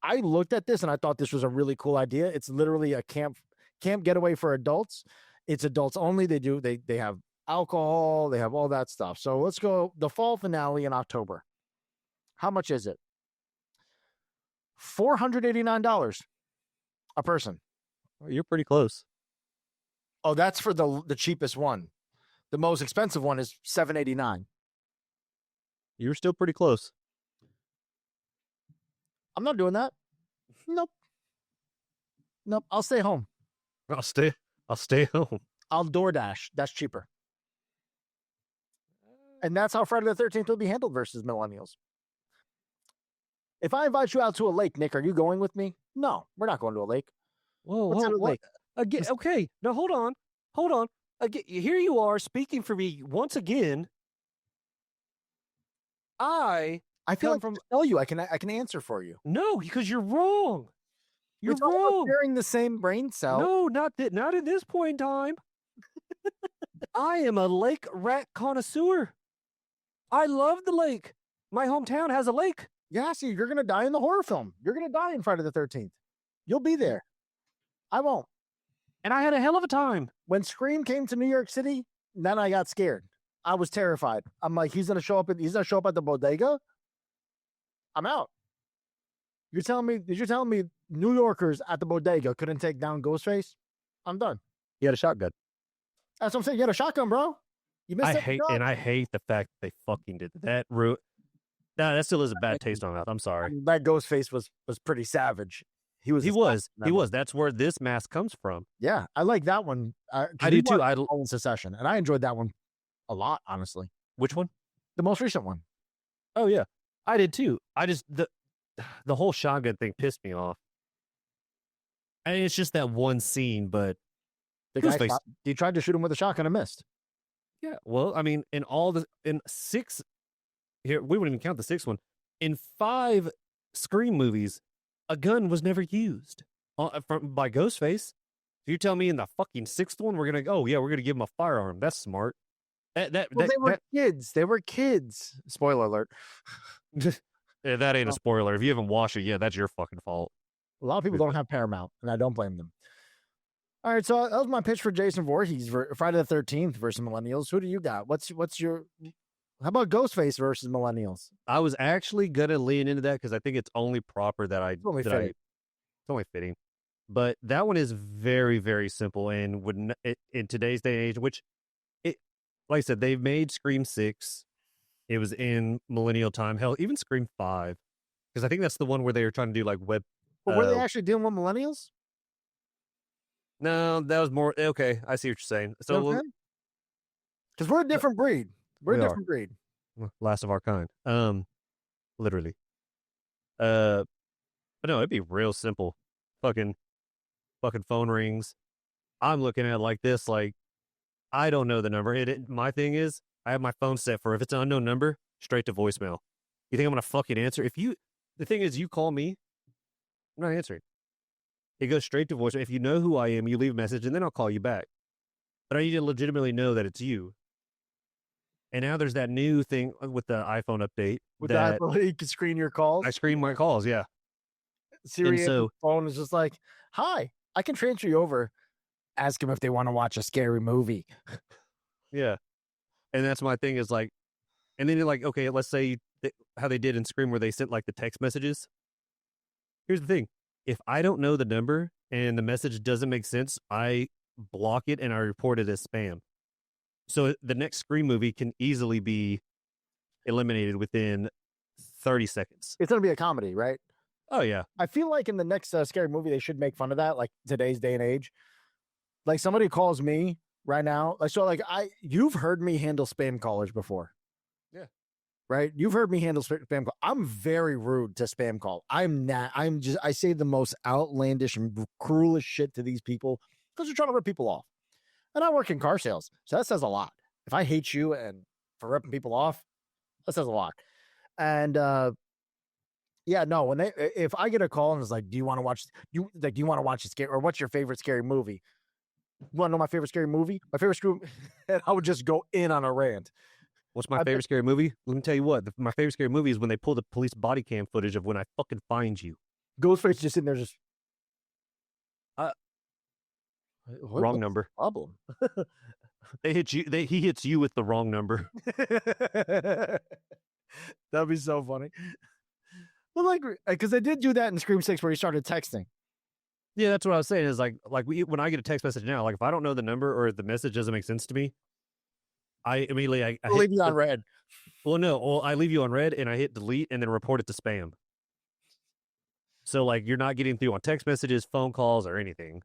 I looked at this and I thought this was a really cool idea. It's literally a camp getaway for adults. It's adults only. They have alcohol. They have all that stuff. So let's go the fall finale in October. How much is it? $489 a person. Well, you're pretty close. Oh, that's for the cheapest one. The most expensive one is $789. You're still pretty close. I'm not doing that. Nope. I'll stay home. I'll stay home. I'll DoorDash. That's cheaper. And that's how Friday the 13th will be handled versus Millennials. If I invite you out to a lake, Nick, are you going with me? No, we're not going to a lake. Whoa, What's at a lake? Again, okay. Now hold on. Again, here you are speaking for me once again. I feel like from tell you I can answer for you. No, because you're wrong. You're It's all about wrong. sharing the same brain cell. No, not at this point in time. I am a lake rat connoisseur. I love the lake. My hometown has a lake. Yeah, see, you're gonna die in the horror film. You're gonna die in Friday the 13th. You'll be there. I won't. And I had a hell of a time. When Scream came to New York City, then I got scared. I was terrified. I'm like, he's gonna show up at the bodega. I'm out. Did you tell me New Yorkers at the bodega couldn't take down Ghostface? I'm done. He had a shotgun. That's what I'm saying. You had a shotgun, bro. You missed I hate the fact that they fucking did that. That still is a bad taste on my mouth. I'm sorry. That Ghostface was pretty savage. He was. That's where this mask comes from. Yeah, I like that one. I do too. I own Secession, and I enjoyed that one a lot, honestly. Which one? The most recent one. Oh yeah, I did too. I just the whole shotgun thing pissed me off. And it's just that one scene, but He tried to shoot him with a shotgun and missed. Yeah, well, I mean, in 6 here, we wouldn't even count the 6th one. In 5 Scream movies, a gun was never used by Ghostface. So you tell me in the fucking 6th one we're gonna give him a firearm? That's smart. They were kids. They were kids. Spoiler alert. Yeah, that ain't a spoiler. If you haven't watched it, yeah, that's your fucking fault. A lot of people don't have Paramount, and I don't blame them. All right, so that was my pitch for Jason Voorhees for Friday the 13th versus Millennials. Who do you got? What's your? How about Ghostface versus Millennials? I was actually gonna lean into that because I think it's only proper that It's only fitting. It's only fitting. But that one is very, very simple and in today's day and age, which like I said, they've made Scream 6. It was in Millennial time. Hell, even Scream 5, because I think that's the one where they were trying to do like web. But were they actually dealing with Millennials? No, that was more okay. I see what you're saying. So, because we're a different breed. We're a different breed. Last of our kind. Literally. But no, it'd be real simple. Fucking phone rings. I'm looking at it like this, like I don't know the number. My thing is, I have my phone set for if it's an unknown number, straight to voicemail. You think I'm gonna fucking answer? The thing is, you call me, I'm not answering. It goes straight to voicemail. If you know who I am, you leave a message, and then I'll call you back. But I need to legitimately know that it's you. And now there's that new thing with the iPhone update. With that, you can screen your calls. I screen my calls, yeah. Siri, and so, phone is just like, "Hi, I can transfer you over. Ask them if they want to watch a scary movie." Yeah. And that's my thing is like, and then you're like, okay, let's say how they did in Scream where they sent like the text messages. Here's the thing. If I don't know the number and the message doesn't make sense, I block it and I report it as spam. So the next Scream movie can easily be eliminated within 30 seconds. It's going to be a comedy, right? Oh, yeah. I feel like in the next scary movie, they should make fun of that, like today's day and age. Like somebody calls me right now. You've heard me handle spam callers before. Yeah. Right? You've heard me handle spam call. I'm very rude to spam call. I say the most outlandish and cruelest shit to these people because they're trying to rip people off. And I work in car sales, so that says a lot. If I hate you and for ripping people off, that says a lot. And if I get a call and it's like, do you want to watch a scary, or what's your favorite scary movie? You want to know my favorite scary movie? My favorite screw, and I would just go in on a rant. What's my favorite scary movie? Let me tell you what. My favorite scary movie is when they pull the police body cam footage of when I fucking find you. Ghostface just in there, just wrong number. Problem. They hit you. He hits you with the wrong number. That'd be so funny. Well, like, because I did do that in Scream 6 where he started texting. Yeah, that's what I was saying. Is like when I get a text message now, like if I don't know the number or if the message doesn't make sense to me, I immediately I leave you on red. Well, no, I leave you on red and I hit delete and then report it to spam. So like you're not getting through on text messages, phone calls, or anything.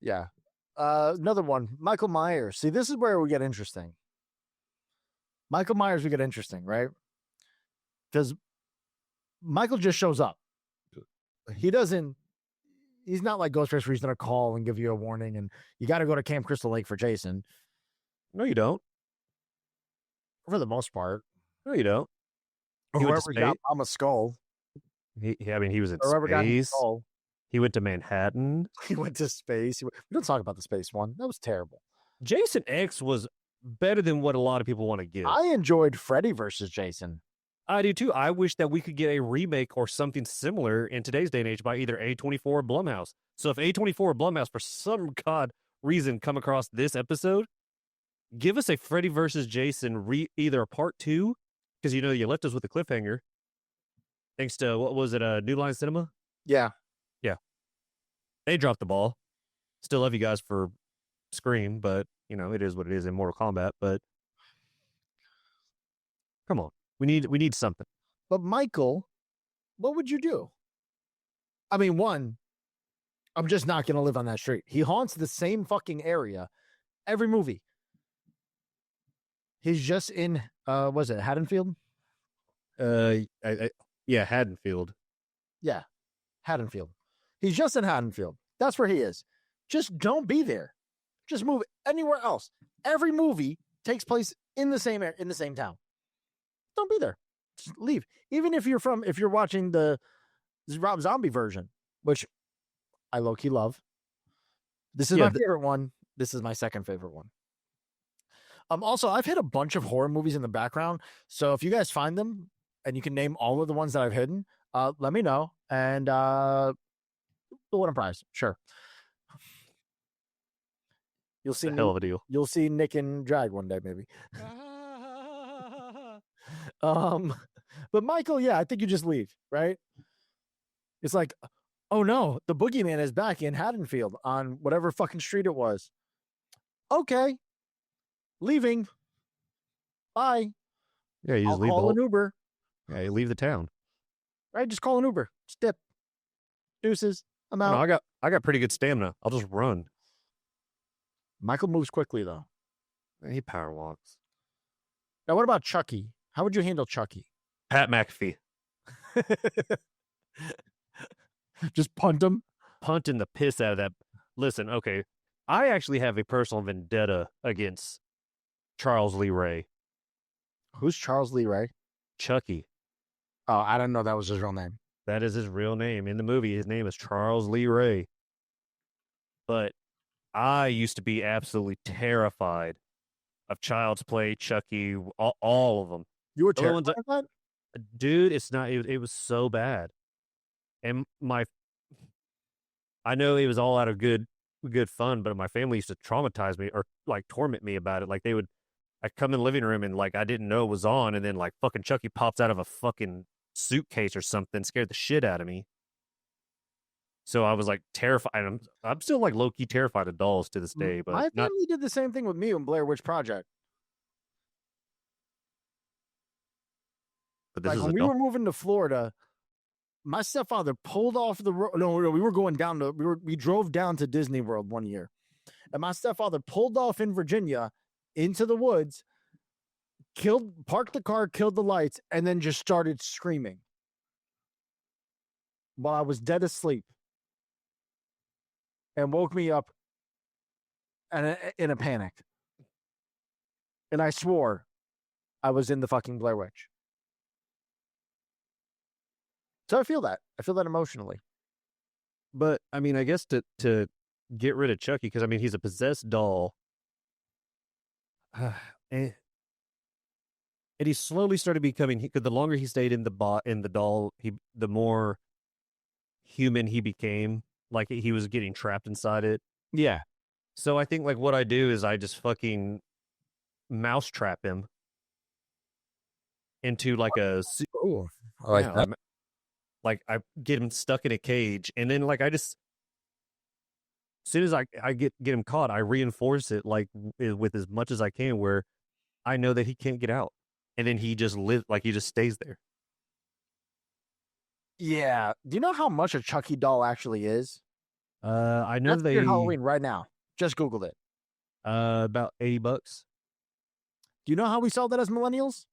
Yeah. Another one, Michael Myers. See, this is where we get interesting. Michael Myers, we get interesting, right? Because Michael just shows up. He's not like Ghostface where he's going to call and give you a warning and you got to go to Camp Crystal Lake for Jason. No, you don't. For the most part. No, you don't. Or whoever got I'm a skull. He was in space. He went to Manhattan. He went to space. We don't talk about the space one. That was terrible. Jason X was better than what a lot of people want to give. I enjoyed Freddy versus Jason. I do too. I wish that we could get a remake or something similar in today's day and age by either A24 or Blumhouse. So if A24 or Blumhouse, for some god reason, come across this episode, give us a Freddy versus Jason either a part 2, because you left us with a cliffhanger. Thanks to, what was it, New Line Cinema? Yeah. Yeah. They dropped the ball. Still love you guys for Scream, but, it is what it is in Mortal Kombat, but come on. We need something. But Michael, what would you do? I mean, one, I'm just not going to live on that street. He haunts the same fucking area every movie. He's just in, was it Haddonfield? Yeah, Haddonfield. Yeah, Haddonfield. He's just in Haddonfield. That's where he is. Just don't be there. Just move anywhere else. Every movie takes place in the same town. Don't be there. Just leave. Even if you're watching the Rob Zombie version, which I low-key love. This is my favorite one. This is my second favorite one. Also, I've hit a bunch of horror movies in the background. So if you guys find them and you can name all of the ones that I've hidden, let me know. And we'll win a prize. Sure. You'll see hell of a deal. You'll see Nick and Drag one day, maybe. But Michael, yeah, I think you just leave, right? It's like, oh no, the boogeyman is back in Haddonfield on whatever fucking street it was. Okay. Leaving. Bye. Yeah, you just leave. Call an Uber. Yeah, you leave the town. Right, just call an Uber. Just dip. Deuces. I'm out. No, I got pretty good stamina. I'll just run. Michael moves quickly though. He power walks. Now, what about Chucky? How would you handle Chucky? Pat McAfee. Just punt him. Punting the piss out of that. Listen, okay, I actually have a personal vendetta against Charles Lee Ray. Who's Charles Lee Ray? Chucky. Oh, I didn't know that was his real name. That is his real name. In the movie, his name is Charles Lee Ray. But I used to be absolutely terrified of Child's Play, Chucky, all of them. You were The other ones terrified of that? Dude, it's not. It was so bad, and I know it was all out of good fun, but my family used to traumatize me or like torment me about it. Like I'd come in the living room and like I didn't know it was on, and then like fucking Chucky pops out of a fucking suitcase or something, scared the shit out of me. So I was like terrified. I'm still like low key terrified of dolls to this day. But my family did the same thing with me in Blair Witch Project. But this Like is when we were moving to Florida, my stepfather pulled off the road. No, we were going down to we drove down to Disney World one year, and my stepfather pulled off in Virginia into the woods, parked the car, killed the lights, and then just started screaming while I was dead asleep, and woke me up in a panic. And I swore I was in the fucking Blair Witch. So I feel that. I feel that emotionally. But I mean, I guess to get rid of Chucky, because I mean he's a possessed doll, and he slowly started becoming. Because the longer he stayed in the doll, the more human he became. Like he was getting trapped inside it. Yeah. So I think like what I do is I just fucking mousetrap him into like a. Oh, I like that. Like I get him stuck in a cage, and then like I just, as soon as I get him caught, I reinforce it like with as much as I can, where I know that he can't get out, and then he just he just stays there. Yeah. Do you know how much a Chucky doll actually is? I know That's Halloween right now. Just Googled it. About $80. Do you know how we sold that as millennials?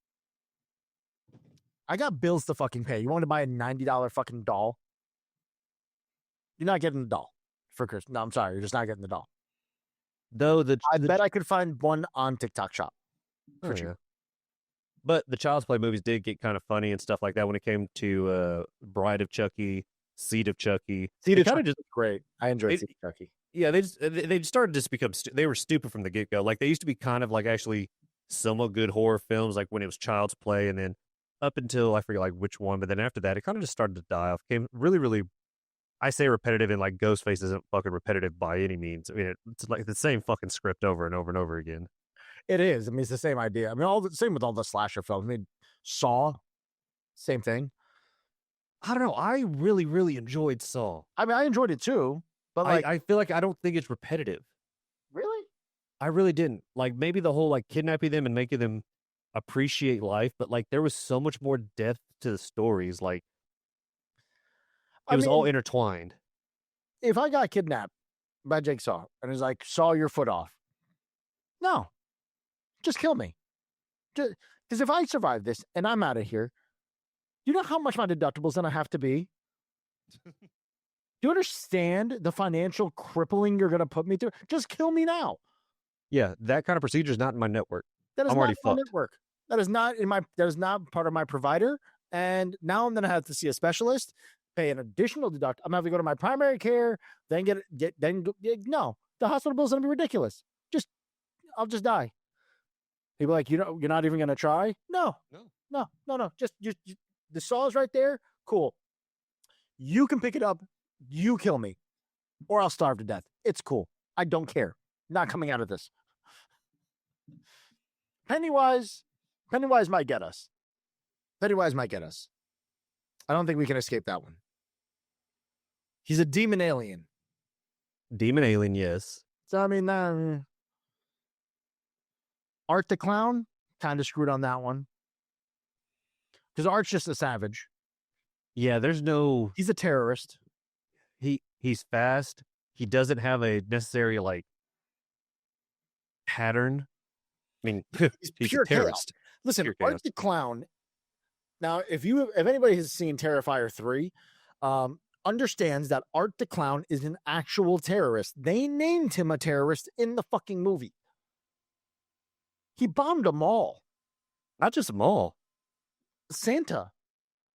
I got bills to fucking pay. You want to buy a $90 fucking doll? You're not getting the doll for Christmas. No, I'm sorry. You're just not getting the doll. Though I bet I could find one on TikTok Shop. For sure. Yeah. But the Child's Play movies did get kind of funny and stuff like that when it came to Bride of Chucky, Seed of Chucky. Seed of Chucky just great. I enjoyed Seed of Chucky. Yeah, they started to just become they were stupid from the get go. Like they used to be kind of like actually somewhat good horror films, like when it was Child's Play, and then up until I forget like which one, but then after that it kind of just started to die off. Came really, really, I say repetitive, and like Ghostface isn't fucking repetitive by any means. I mean, it's like the same fucking script over and over and over again. It is. I mean, it's the same idea. I mean, same with all the slasher films. I mean, Saw, same thing. I don't know. I really, really enjoyed Saw. I mean, I enjoyed it too, but like, I feel like I don't think it's repetitive. Really? I really didn't. Like maybe the whole like kidnapping them and making them appreciate life, but like there was so much more depth to the stories. Like it was all intertwined. If I got kidnapped by Jigsaw and it's like, saw your foot off, no, just kill me. Because if I survive this and I'm out of here, you know how much my deductible's gonna have to be? Do you understand the financial crippling you're gonna put me through? Just kill me now. Yeah, that kind of procedure is not in my network. That is I'm not already my fucked. network. That is not in my. That is not part of my provider. And now I'm gonna have to see a specialist, pay an additional deduct. I'm gonna have to go to my primary care, then no. The hospital bill's gonna be ridiculous. I'll just die. People are like, you're not even gonna try. No. Just the saw's right there. Cool. You can pick it up. You kill me, or I'll starve to death. It's cool. I don't care. Not coming out of this. Pennywise might get us. Pennywise might get us. I don't think we can escape that one. He's a demon alien. Demon alien, yes. So, I mean, Art the Clown, kind of screwed on that one. Because Art's just a savage. Yeah, He's a terrorist. He's fast. He doesn't have a necessary like pattern. I mean, he's pure a terrorist. Listen, Pure Art chaos. the Clown Now, if anybody has seen Terrifier 3, understands that Art the Clown is an actual terrorist. They named him a terrorist in the fucking movie. He bombed a mall. Not just a mall. Santa.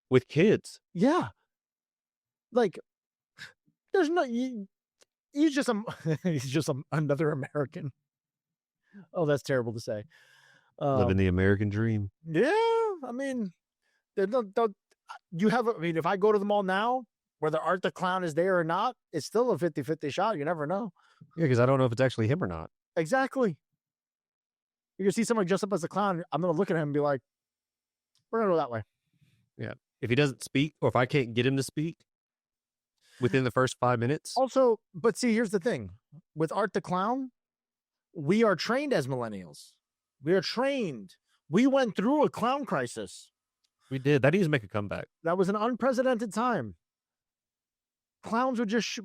With kids. Yeah. Like, there's no... He's just another American. Oh, that's terrible to say. Living the American dream. Yeah, I mean, if I go to the mall now, whether Art the Clown is there or not, it's still a 50-50 shot. You never know. Yeah, because I don't know if it's actually him or not. Exactly. You're going to see somebody dressed up as a clown. I'm going to look at him and be like, we're going to go that way. Yeah. If he doesn't speak, or if I can't get him to speak within the first 5 minutes. Also, but see, here's the thing. With Art the Clown, we are trained as millennials. We are trained. We went through a clown crisis. We did. That needs to make a comeback. That was an unprecedented time. Clowns would just...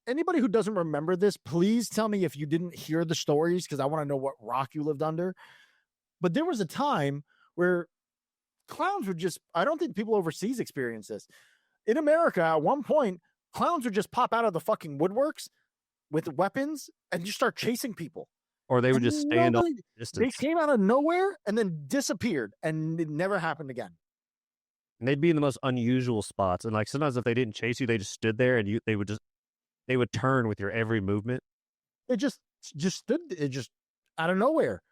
anybody who doesn't remember this, please tell me if you didn't hear the stories, because I want to know what rock you lived under. But there was a time where clowns would just... I don't think people overseas experience this. In America, at one point, clowns would just pop out of the fucking woodworks with weapons and just start chasing people. Or they would just stand on distance. They came out of nowhere and then disappeared, and it never happened again. And they'd be in the most unusual spots. And like sometimes if they didn't chase you, they just stood there and they would turn with your every movement. It just stood out of nowhere.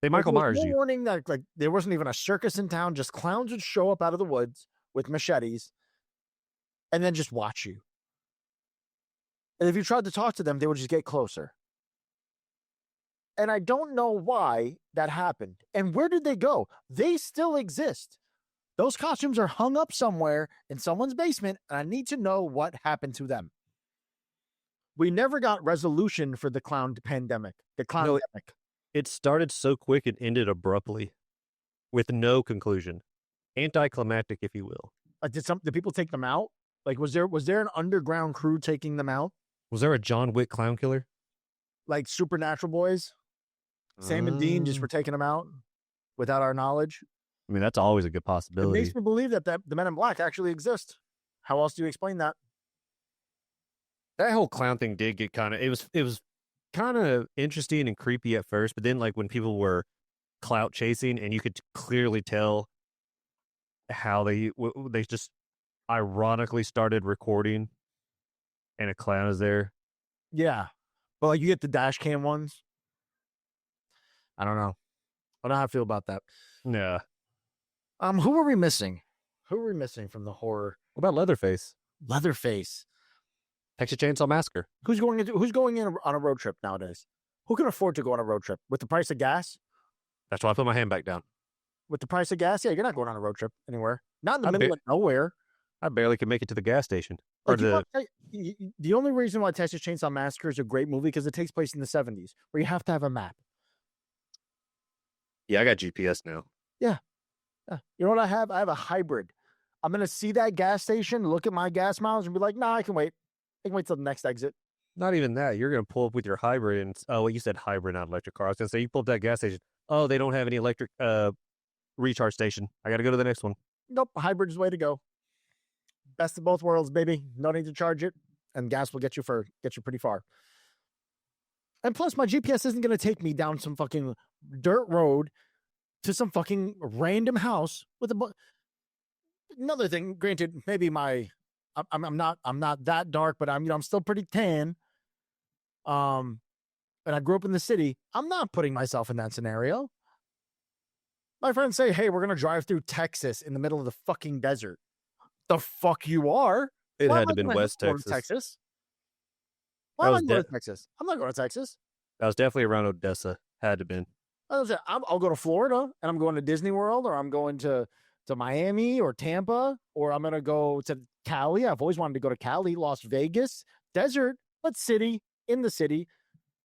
They Michael Myers you. Warning that like there wasn't even a circus in town. Just clowns would show up out of the woods with machetes and then just watch you. And if you tried to talk to them, they would just get closer. And I don't know why that happened. And where did they go? They still exist. Those costumes are hung up somewhere in someone's basement, and I need to know what happened to them. We never got resolution for the clown pandemic. The clown pandemic. It started so quick and ended abruptly with no conclusion. Anticlimactic, if you will. Did people take them out? Like, was there an underground crew taking them out? Was there a John Wick clown killer? Like Supernatural Boys? Sam and Dean just were taking them out without our knowledge? I mean, that's always a good possibility. It makes me believe that the Men in Black actually exist. How else do you explain that? That whole clown thing did get it was kind of interesting and creepy at first, but then like when people were clout chasing and you could clearly tell how they just ironically started recording and a clown is there. Yeah. But like you get the dash cam ones. I don't know. I don't know how I feel about that. Yeah. Who are we missing? Who are we missing from the horror? What about Leatherface? Leatherface. Texas Chainsaw Massacre. Who's going in on a road trip nowadays? Who can afford to go on a road trip with the price of gas? That's why I put my hand back down. With the price of gas, yeah, you're not going on a road trip anywhere. Not in the middle of nowhere. I barely could make it to the gas station. Like the only reason why Texas Chainsaw Massacre is a great movie because it takes place in the 70s, where you have to have a map. Yeah, I got GPS now. Yeah. You know what I have? I have a hybrid. I'm going to see that gas station, look at my gas miles, and be like, nah, I can wait. I can wait till the next exit. Not even that. You're going to pull up with your hybrid and, well, you said hybrid, not electric car. I was going to say, you pull up that gas station. Oh, they don't have any electric recharge station. I got to go to the next one. Nope. Hybrid is the way to go. Best of both worlds, baby. No need to charge it, and gas will get you pretty far. And plus, my GPS isn't going to take me down some fucking dirt road to some fucking random house with another thing. Granted, maybe I'm not that dark, but I'm still pretty tan. And I grew up in the city. I'm not putting myself in that scenario. My friends say, "Hey, we're gonna drive through Texas in the middle of the fucking desert." The fuck you are? It had to have been West Texas. Why am I going to Texas? I'm not going to Texas. That was definitely around Odessa. Had to have been. I'll go to Florida and I'm going to Disney World, or I'm going to Miami or Tampa, or I'm going to go to Cali. I've always wanted to go to Cali, Las Vegas, desert, but city, in the city.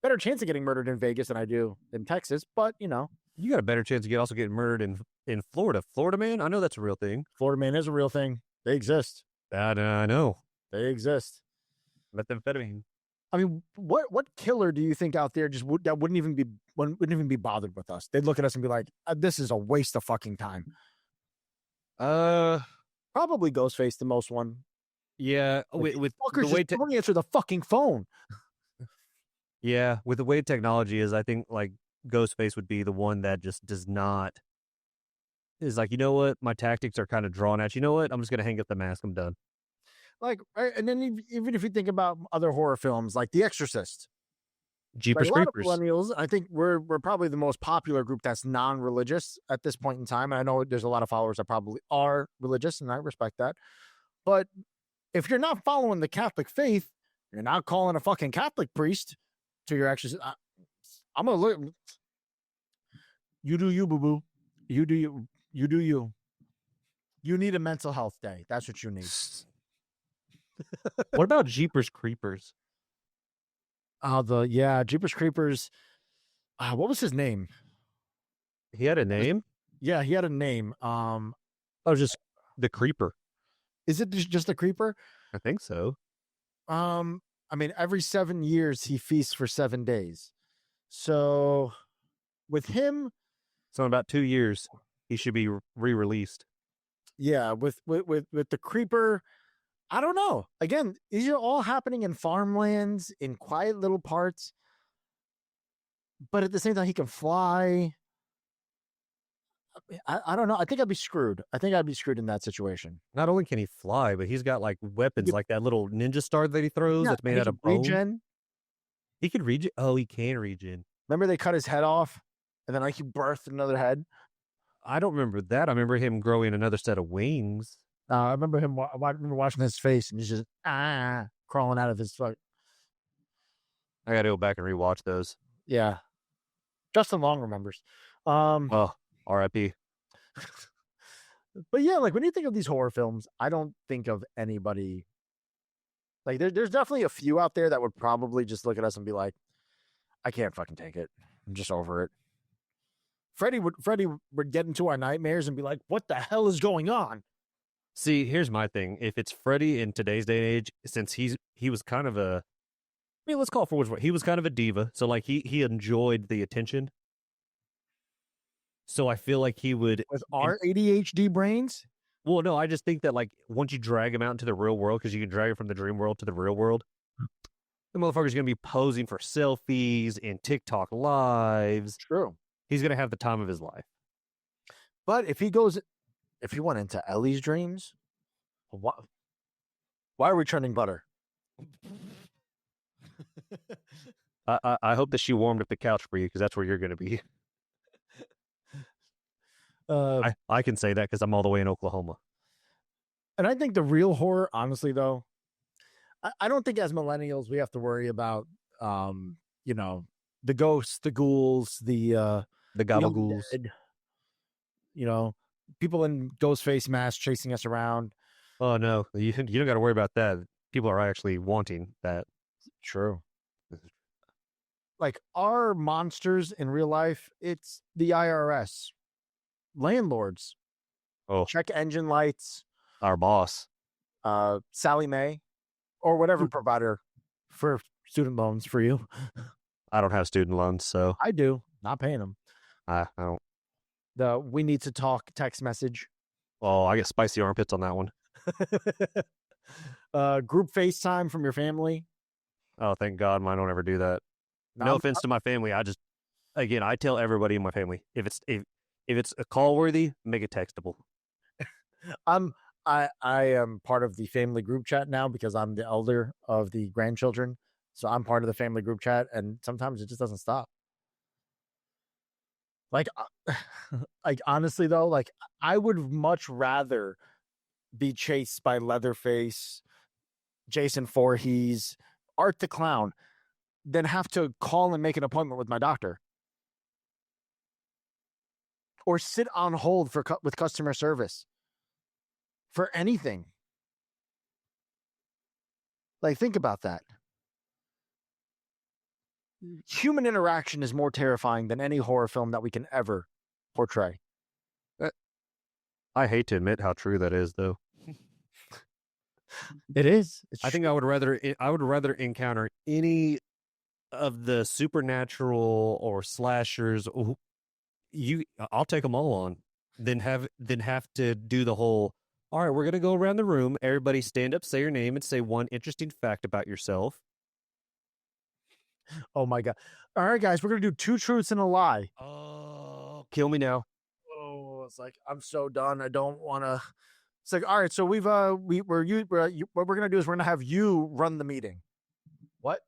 Better chance of getting murdered in Vegas than I do in Texas, but you know. You got a better chance of also getting murdered in Florida. Florida Man? I know that's a real thing. Florida Man is a real thing. They exist. That I know. They exist. Methamphetamine. I mean, what killer do you think out there that wouldn't even be bothered with us? They'd look at us and be like, "This is a waste of fucking time." Probably Ghostface, the most one. Yeah, Like, with fuckers the way just don't answer the fucking phone. yeah, with the way technology is, I think like Ghostface would be the one that just does not is like, you know what, my tactics are kind of drawn out. You know what, I'm just gonna hang up the mask. I'm done. Like, right, and then even if you think about other horror films like The Exorcist, like Jeepers a lot of creepers. millennials, I think we're probably the most popular group that's non-religious at this point in time. And I know there's a lot of followers that probably are religious, and I respect that. But if you're not following the Catholic faith, you're not calling a fucking Catholic priest to your exorcist. I'm gonna look. You do you, boo boo. You do you. You do you. You need a mental health day. That's what you need. What about Jeepers Creepers? Jeepers Creepers. What was his name? He had a name? Yeah, he had a name. Oh, just the Creeper. Is it just a creeper? I think so. I mean, every 7 years he feasts for 7 days. So with him, So in about 2 years, he should be re-released. yeah, with the creeper, I don't know. Again, these are all happening in farmlands, in quiet little parts. But at the same time, he can fly. I don't know. I think I'd be screwed. I think I'd be screwed in that situation. Not only can he fly, but he's got like weapons, could- like that little ninja star that he throws Yeah, that's made and he out of can bone. regen. He could regen. Oh, he can regen. Remember they cut his head off, and then like he birthed another head. I don't remember that. I remember him growing another set of wings. I remember him. I remember watching his face, and he's just crawling out of his fuck. I got to go back and rewatch those. Yeah, Justin Long remembers. Oh, R.I.P. But yeah, like when you think of these horror films, I don't think of anybody. Like there's definitely a few out there that would probably just look at us and be like, "I can't fucking take it. I'm just over it." Freddy would get into our nightmares and be like, "What the hell is going on?" See, here's my thing. If it's Freddy in today's day and age, since he was kind of a, I mean, let's call it for what he was kind of a diva. So like he enjoyed the attention. So I feel like he would With our ADHD brains, Well, no, I just think that like once you drag him out into the real world, because you can drag him from the dream world to the real world, the motherfucker's gonna be posing for selfies and TikTok lives. true. He's gonna have the time of his life. But if he went into Ellie's dreams, why are we churning butter? I hope that she warmed up the couch for you because that's where you're gonna be. I can say that because I'm all the way in Oklahoma. And I think the real horror, honestly, though, I don't think as millennials we have to worry about, the ghosts, the ghouls, the Gabagools. undead, people in Ghostface masks chasing us around. Oh no, you don't got to worry about that. People are actually wanting that. True. Like our monsters in real life, it's the IRS, landlords, Oh, check engine lights, our boss. Sallie Mae, or whatever provider for student loans for you. I don't have student loans, so I do, not paying them. I don't. The we need to talk text message. Oh, I get spicy armpits on that one. Group FaceTime from your family. Oh, thank God, mine don't ever do that. No I'm- offense to my family. I tell everybody in my family if it's a call worthy, make it textable. I am part of the family group chat now because I'm the elder of the grandchildren. So I'm part of the family group chat, and sometimes it just doesn't stop. Like, like honestly though, like I would much rather be chased by Leatherface, Jason Voorhees, Art the Clown than have to call and make an appointment with my doctor or sit on hold with customer service for anything. Like, think about that. Human interaction is more terrifying than any horror film that we can ever portray. I hate to admit how true that is, though. It is. I think I would rather encounter any of the supernatural or slashers. I'll take them all on. then have to do the whole. All right, we're gonna go around the room. Everybody stand up, say your name, and say one interesting fact about yourself. Oh my god! All right, guys, we're gonna do 2 truths and a lie. Oh, kill me now. Oh, it's like I'm so done. I don't want to. It's like, all right, so what we're gonna do is we're gonna have you run the meeting. What?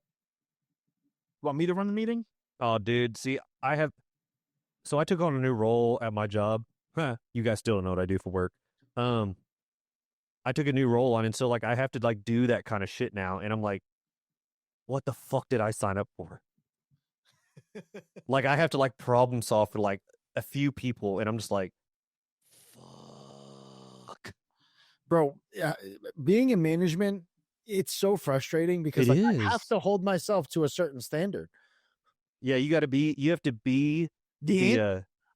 You want me to run the meeting? Oh, dude, see, I took on a new role at my job. You guys still don't know what I do for work. I took a new role on, and so like I have to like do that kind of shit now, and I'm like, what the fuck did I sign up for? Like I have to like problem solve for like a few people, and I'm just like, fuck. Bro, being in management, it's so frustrating because It like, I is. have to hold myself to a certain standard. Yeah, you have to be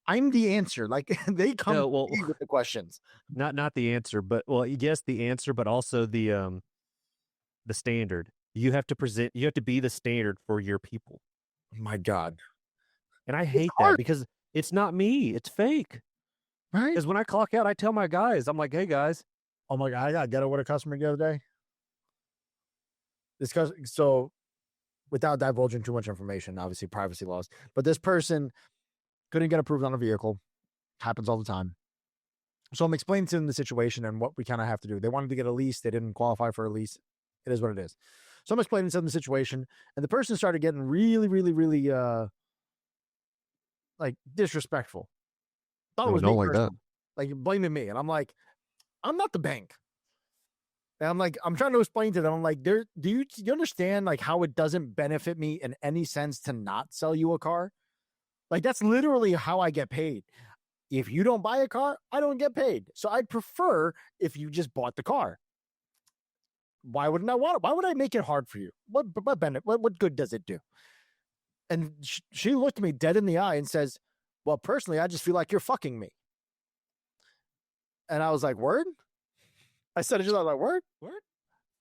I'm the answer. Like they come No, well- to me with the questions. not the answer, but well, yes, the answer, but also the standard. You have to be the standard for your people. My God. And I hate that hard. because it's not me, it's fake. Right? Because when I clock out, I tell my guys, I'm like, hey guys, Oh my God, I got ghetto with a customer the other day. So without divulging too much information, obviously privacy laws, but this person couldn't get approved on a vehicle. Happens all the time. So I'm explaining to them the situation and what we kind of have to do. They wanted to get a lease. They didn't qualify for a lease. It is what it is. So I'm explaining to them the situation, and the person started getting really, really, really like disrespectful. Thought it was me personally. Like blaming me. And I'm like, I'm not the bank. And I'm like, I'm trying to explain to them. I'm like, do you understand like how it doesn't benefit me in any sense to not sell you a car? Like that's literally how I get paid. If you don't buy a car, I don't get paid. So I'd prefer if you just bought the car. Why wouldn't I want it? Why would I make it hard for you? What benefit? What good does it do? And she looked me dead in the eye and says, well, personally, I just feel like you're fucking me. And I was like, word? I said it just like, word?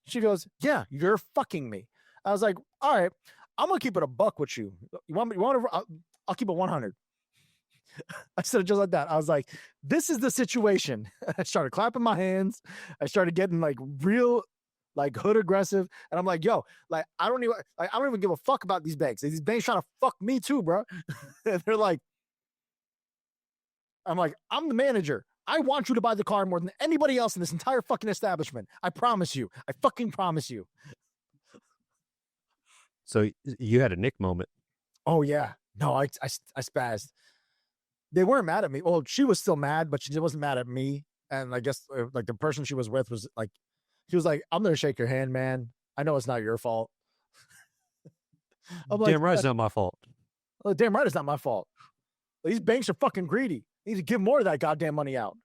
She goes, yeah, you're fucking me. I was like, all right, I'm going to keep it a buck with you. I'll keep it 100. I said it just like that. I was like, this is the situation. I started clapping my hands. I started getting like real like hood aggressive. And I'm like, yo, like, I don't even give a fuck about these banks. These banks trying to fuck me too, bro. And they're like, I'm like, I'm the manager. I want you to buy the car more than anybody else in this entire fucking establishment. I promise you. I fucking promise you. So you had a Nick moment. Oh yeah. No, I spazzed. They weren't mad at me. Well, she was still mad, but she wasn't mad at me. And I guess like the person she was with was like, he was like, I'm going to shake your hand, man. I know it's not your fault. I'm like, Damn right, it's not my fault. Oh, damn right, it's not my fault. These banks are fucking greedy. They need to give more of that goddamn money out.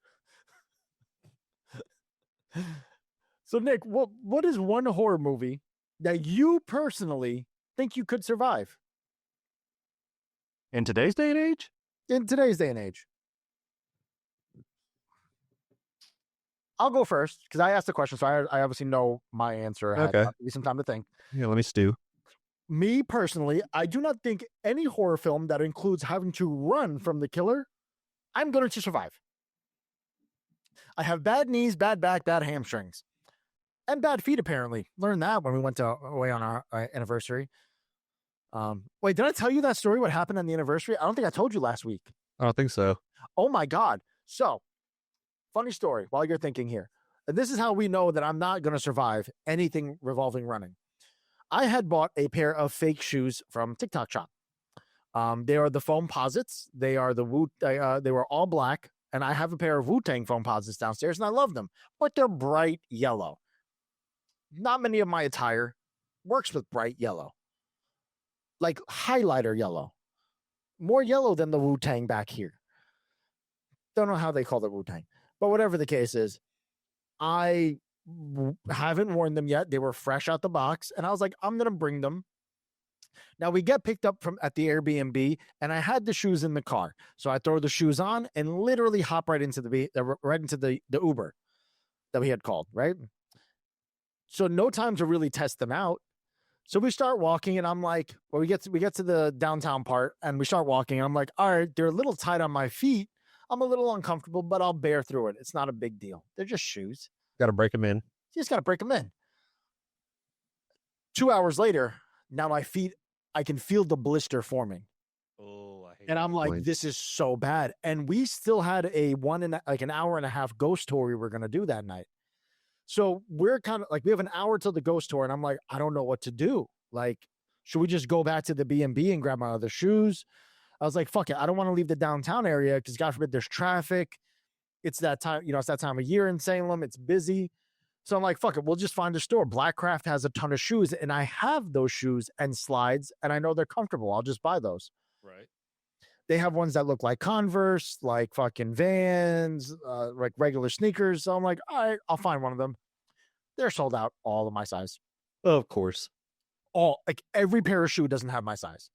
So, Nick, what is one horror movie that you personally think you could survive? In today's day and age? In today's day and age. I'll go first because I asked the question, so I obviously know my answer. Okay. Give me some time to think. Yeah, let me stew. Me personally, I do not think any horror film that includes having to run from the killer, I'm going to survive. I have bad knees, bad back, bad hamstrings, and bad feet, apparently. Learned that when we went away on our anniversary. Wait, did I tell you that story, what happened on the anniversary? I don't think I told you last week. I don't think so. Oh, my God. So, funny story while you're thinking here. And this is how we know that I'm not going to survive anything revolving running. I had bought a pair of fake shoes from TikTok Shop. They are the foam posits. They are they were all black, and I have a pair of Wu-Tang foam posits downstairs, and I love them, but they're bright yellow. Not many of my attire works with bright yellow, like highlighter yellow, more yellow than the Wu-Tang back here. Don't know how they call it Wu-Tang, but whatever the case is, I haven't worn them yet. They were fresh out the box, and I was like, I'm gonna bring them. Now we get picked up at the Airbnb, and I had the shoes in the car, so I throw the shoes on and literally hop right into the Uber that we had called. Right, so no time to really test them out. So we start walking, and I'm like, well, we get to the downtown part, and we start walking. And I'm like, all right, they're a little tight on my feet. I'm a little uncomfortable, but I'll bear through it. It's not a big deal. They're just shoes. Got to break them in. You just got to break them in. 2 hours later, now my feet, I can feel the blister forming. Oh, I hate And I'm like, this is so bad. And we still had an hour and a half ghost tour we were going to do that night. So we're kind of like, we have an hour till the ghost tour. And I'm like, I don't know what to do. Like, should we just go back to the B&B and grab my other shoes? I was like, fuck it. I don't want to leave the downtown area because God forbid there's traffic. It's that time, it's that time of year in Salem. It's busy. So I'm like, fuck it. We'll just find a store. Blackcraft has a ton of shoes and I have those shoes and slides and I know they're comfortable. I'll just buy those. Right. They have ones that look like Converse, like fucking Vans, like regular sneakers. So I'm like, all right, I'll find one of them. They're sold out, all of my size. Of course. All, like every pair of shoe doesn't have my size.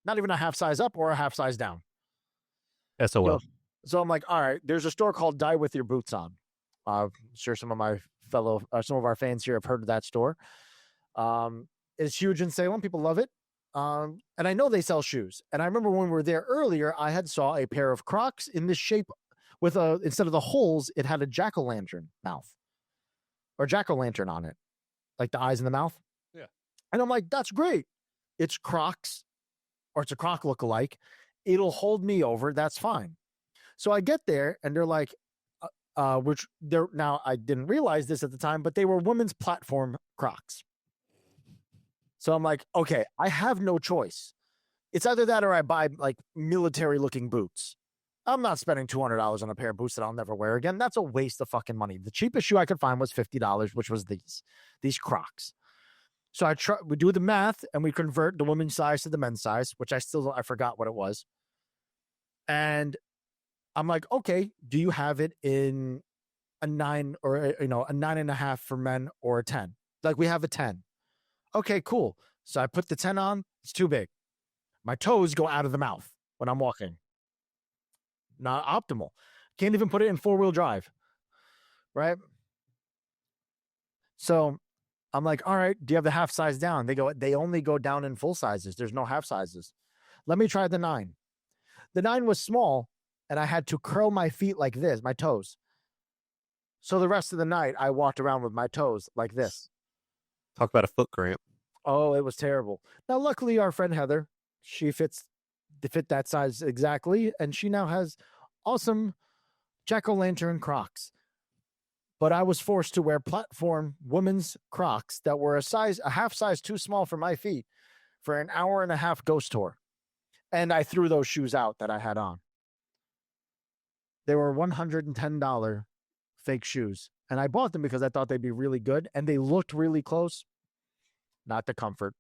Not even a half size up or a half size down. SOL. So I'm like, all right, there's a store called Die With Your Boots On. I'm sure some of our fans here have heard of that store. It's huge in Salem. People love it. And I know they sell shoes. And I remember when we were there earlier, I had saw a pair of Crocs in this shape with instead of the holes, it had a jack-o'-lantern mouth or jack-o'-lantern on it, like the eyes in the mouth. Yeah. And I'm like, that's great. It's Crocs or it's a Croc lookalike. It'll hold me over. That's fine. So I get there and they're like, which they're now, I didn't realize this at the time, but they were women's platform Crocs. So I'm like, okay, I have no choice. It's either that or I buy like military looking boots. I'm not spending $200 on a pair of boots that I'll never wear again. That's a waste of fucking money. The cheapest shoe I could find was $50, which was these Crocs. So we do the math and we convert the women's size to the men's size, which I forgot what it was. And I'm like, okay, do you have it in a 9 or a 9.5 for men or a 10? Like we have a 10. Okay, cool. So I put the 10 on. It's too big. My toes go out of the mouth when I'm walking. Not optimal. Can't even put it in 4-wheel drive. Right? So I'm like, all right, do you have the half size down? They only go down in full sizes. There's no half sizes. Let me try the 9. The 9 was small and I had to curl my feet like this, my toes. So the rest of the night I walked around with my toes like this. Talk about a foot cramp. Oh, it was terrible. Now, luckily, our friend Heather, she fit that size exactly, and she now has awesome jack-o'-lantern Crocs. But I was forced to wear platform women's Crocs that were a half size too small for my feet for an hour and a half ghost tour. And I threw those shoes out that I had on. They were $110 fake shoes. And I bought them because I thought they'd be really good. And they looked really close. Not the comfort.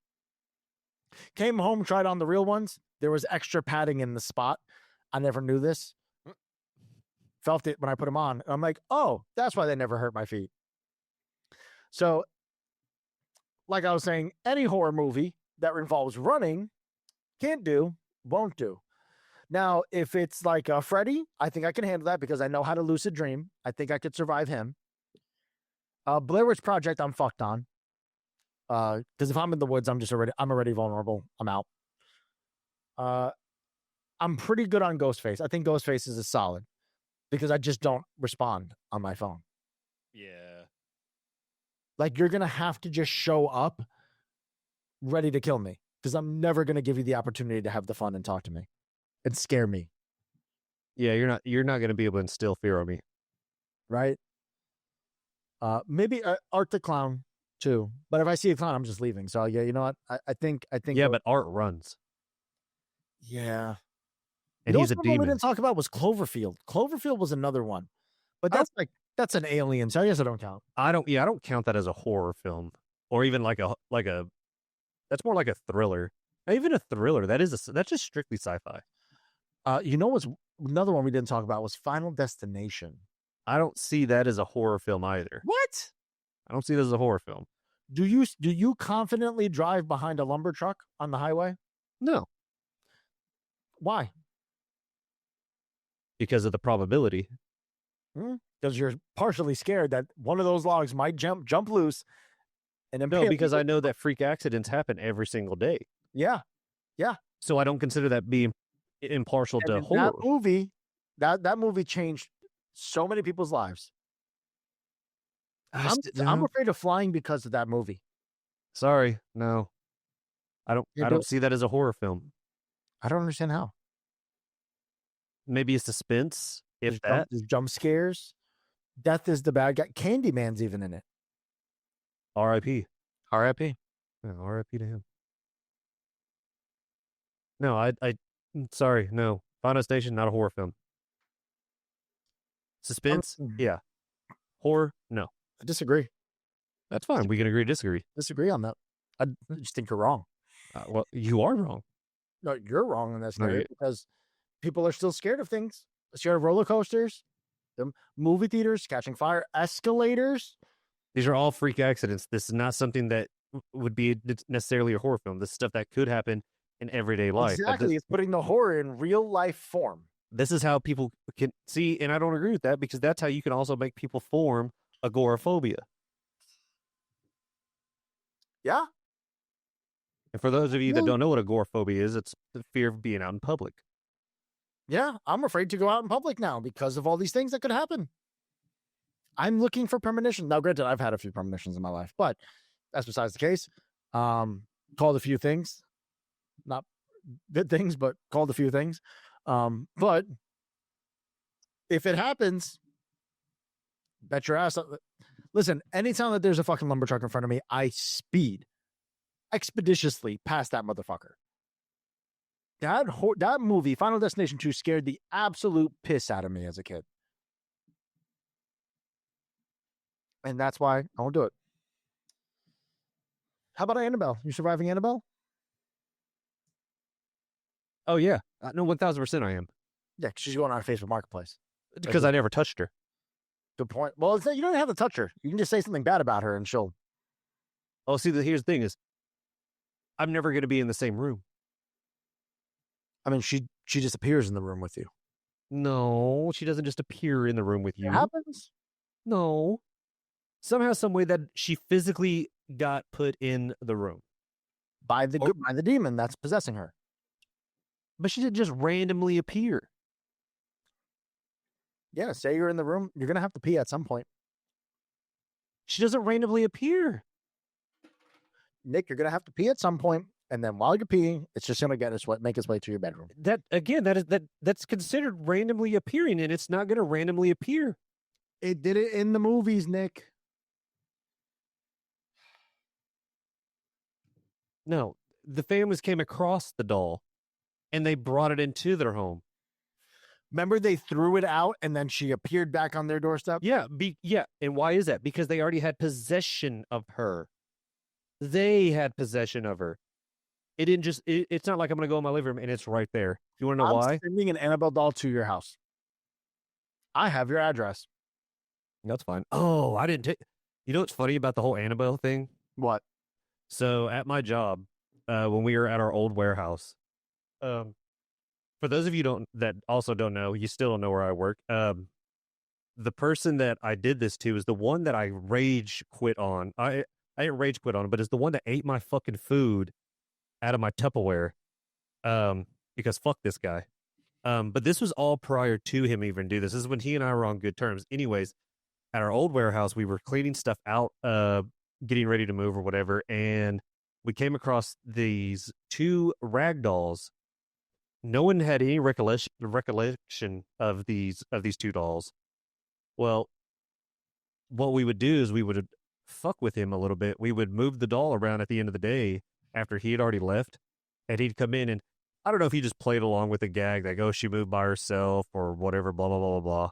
Came home, tried on the real ones. There was extra padding in the spot. I never knew this. Felt it when I put them on. I'm like, oh, that's why they never hurt my feet. So, like I was saying, any horror movie that involves running, can't do, won't do. Now, if it's like Freddy, I think I can handle that because I know how to lucid dream. I think I could survive him. Blair Witch Project, I'm fucked on. Because if I'm in the woods, I'm already vulnerable. I'm out. I'm pretty good on Ghostface. I think Ghostface is a solid because I just don't respond on my phone. Yeah. Like you're going to have to just show up ready to kill me because I'm never going to give you the opportunity to have the fun and talk to me and scare me. Yeah, you're not going to be able to instill fear on me. Right? Maybe Art the Clown too. But if I see a clown, I'm just leaving. So yeah, you know what? I think. Yeah, but Art runs. Yeah. And he's a one demon. we didn't talk about was Cloverfield. Cloverfield was another one. But that's an alien, so I guess I don't count. I don't count that as a horror film. Or even like a that's more like a thriller. Even a thriller, that's just strictly sci-fi. You know what's another one we didn't talk about was Final Destination. I don't see that as a horror film either. What? I don't see it as a horror film. Do you confidently drive behind a lumber truck on the highway? No. Why? Because of the probability. Because you're partially scared that one of those logs might jump loose. And no, because I know that freak accidents happen every single day. Yeah. So I don't consider that being impartial to horror. That movie changed so many people's lives. I'm afraid of flying because of that movie. Sorry, no. I don't see that as a horror film. I don't understand how. Maybe a suspense, if There's jump scares. Death is the bad guy. Candyman's even in it. R.I.P. R.I.P. Yeah, R.I.P. to him. No, I sorry, no. Final Station, not a horror film. Suspense, yeah. Horror, no. I disagree. That's fine. We can agree to disagree. Disagree on that. I just think you're wrong. Well, you are wrong. No, you're wrong in this No, area because people are still scared of things. Scared of roller coasters, the movie theaters, catching fire, escalators. These are all freak accidents. This is not something that would be necessarily a horror film. This is stuff that could happen in everyday life. Exactly. It's putting the horror in real life form. This is how people can see, and I don't agree with that because that's how you can also make people form agoraphobia. Yeah. And for those of you that don't know what agoraphobia is, it's the fear of being out in public. Yeah, I'm afraid to go out in public now because of all these things that could happen. I'm looking for premonitions. Now, granted, I've had a few premonitions in my life, but that's besides the case. Called a few things. Not good things, but called a few things. But if it happens, bet your ass. Listen, anytime that there's a fucking lumber truck in front of me, I speed expeditiously past that motherfucker. That movie, Final Destination 2, scared the absolute piss out of me as a kid. And that's why I won't do it. How about Annabelle? You surviving Annabelle? Oh, yeah. No, 1,000% I am. Yeah, she's going on Facebook Marketplace. Because I never touched her. Good point. Well, it's, you don't have to touch her. You can just say something bad about her and she'll... Oh, see, here's the thing is, I'm never going to be in the same room. I mean, she just appears in the room with you. No, she doesn't just appear in the room with you. It happens. No. Somehow, some way that she physically got put in the room. By the demon that's possessing her. But she didn't just randomly appear. Yeah, say you're in the room. You're going to have to pee at some point. She doesn't randomly appear. Nick, you're going to have to pee at some point. And then while you're peeing, it's just going to make its way to your bedroom. That's considered randomly appearing, and it's not going to randomly appear. It did it in the movies, Nick. No, the families came across the doll, and they brought it into their home. Remember they threw it out, and then she appeared back on their doorstep? Yeah, and why is that? Because they already had possession of her. They had possession of her. It didn't just, it's not like I'm going to go in my living room and it's right there. You want to know why? I'm sending an Annabelle doll to your house. I have your address. That's fine. Oh, I didn't take, you know what's funny about the whole Annabelle thing? What? So at my job, when we were at our old warehouse, for those of you that also don't know, you still don't know where I work. The person that I did this to is the one that I rage quit on. I didn't rage quit on, but it's the one that ate my fucking food out of my Tupperware, because fuck this guy. But this was all prior to him even do this. This is when he and I were on good terms. Anyways, at our old warehouse, we were cleaning stuff out, getting ready to move or whatever, and we came across these two rag dolls. No one had any recollection of these two dolls. Well, what we would do is we would fuck with him a little bit. We would move the doll around at the end of the day after he had already left, and he'd come in and I don't know if he just played along with the gag that, oh, she moved by herself or whatever, blah, blah, blah, blah, blah.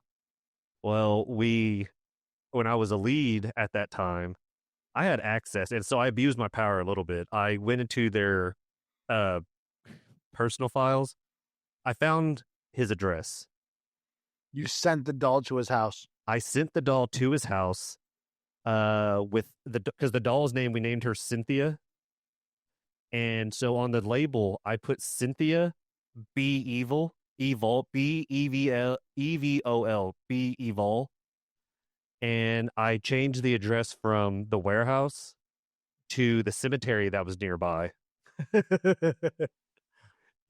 Well, when I was a lead at that time, I had access, and so I abused my power a little bit. I went into their personal files. I found his address. You sent the doll to his house. I sent the doll to his house because the doll's name, we named her Cynthia. And so on the label, I put Cynthia Be Evil, B-E-V-L, E-V-O-L, Be Evil. And I changed the address from the warehouse to the cemetery that was nearby.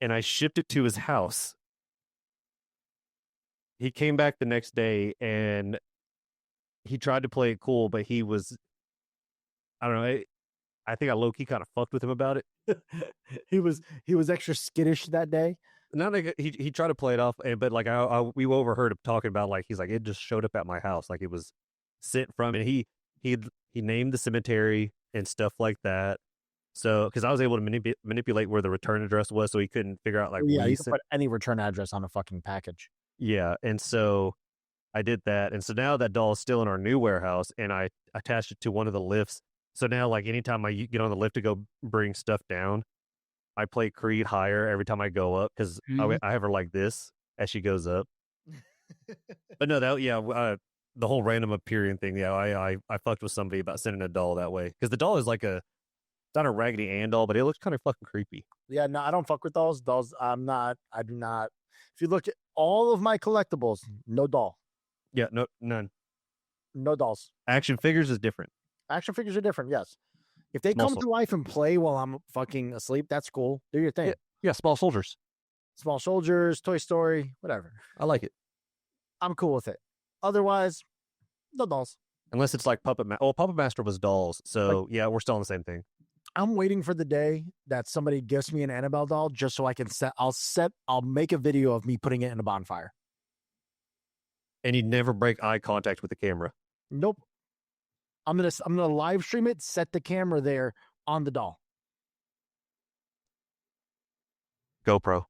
And I shipped it to his house. he came back the next day and he tried to play it cool, but he was, I don't know. I think I low-key kind of fucked with him about it. he was extra skittish that day. Not like he tried to play it off, but like we overheard him talking about like he's like it just showed up at my house, like it was sent from, and he named the cemetery and stuff like that. So because I was able to manipulate where the return address was, so he couldn't figure out like Yeah, where you can put any return address on a fucking package. Yeah, and so I did that, and so now that doll is still in our new warehouse, and I attached it to one of the lifts. So now, like anytime I get on the lift to go bring stuff down, I play Creed higher every time I go up because I have her like this as she goes up. But no, the whole random appearing thing. Yeah, I fucked with somebody about sending a doll that way because the doll is like it's not a Raggedy Ann doll, but it looks kind of fucking creepy. Yeah, no, I don't fuck with dolls. Dolls, I do not. If you look at all of my collectibles, no doll. Yeah, no, none. No dolls. Action figures is different. Action figures are different, yes. If they come to life and play while I'm fucking asleep, that's cool. Do your thing. Yeah, small soldiers. Small soldiers, Toy Story, whatever. I like it. I'm cool with it. Otherwise, no dolls. Unless it's like Puppet Master. Oh, Puppet Master was dolls. So, yeah, we're still on the same thing. I'm waiting for the day that somebody gives me an Annabelle doll just so I can I'll make a video of me putting it in a bonfire. And you never break eye contact with the camera. Nope. I'm gonna live stream it, set the camera there on the doll. GoPro.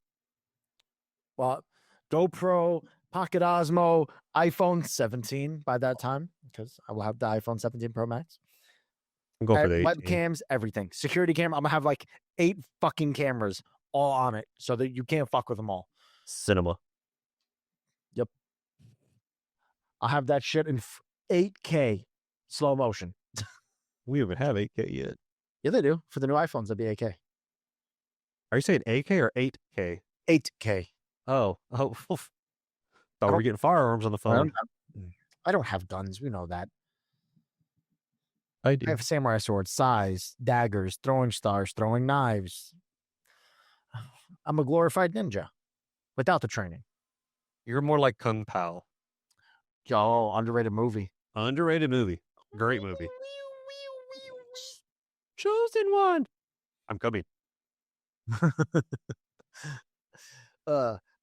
Well, GoPro, Pocket Osmo, iPhone 17 by that time, because I will have the iPhone 17 Pro Max. I'm going for the 18. Webcams, everything. Security camera. I'm gonna have like 8 fucking cameras all on it so that you can't fuck with them all. Cinema. Yep. I'll have that shit in 8K slow motion. We don't even have 8K yet. Yeah, they do. For the new iPhones, that'd be 8K. Are you saying 8K or 8K? 8K. Oh. Thought we were getting firearms on the phone. I don't have guns. We know that. I do. I have samurai swords, sais, daggers, throwing stars, throwing knives. I'm a glorified ninja without the training. You're more like Kung Pao. Yo, underrated movie. Underrated movie. Great movie. Chosen one. I'm coming.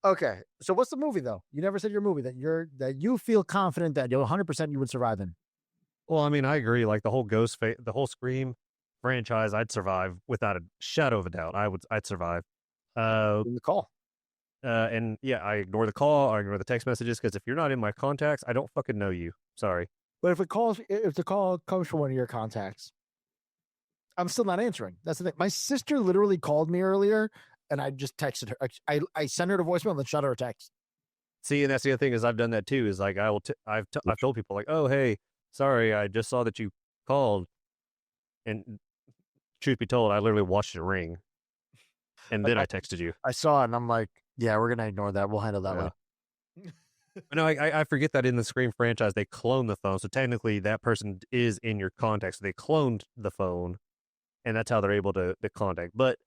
Okay. So what's the movie though? You never said your movie that you feel confident that you'll 100% you would survive in. Well, I mean, I agree. Like the whole Ghostface, the whole Scream franchise, I'd survive without a shadow of a doubt. I'd survive. In the call. And yeah, I ignore the call. I ignore the text messages because if you're not in my contacts, I don't fucking know you. Sorry. But if the call comes from one of your contacts, I'm still not answering. That's the thing. My sister literally called me earlier, and I just texted her. I sent her a voicemail and then shot her a text. See, and that's the other thing is I've done that too. Is like I've told people like, oh hey, sorry, I just saw that you called, and truth be told, I literally watched it ring, and then I texted you. I saw it, and I'm like, yeah, we're gonna ignore that. We'll handle that way. No, I forget that in the Scream franchise they clone the phone, so technically that person is in your contacts. So they cloned the phone, and that's how they're able to contact. But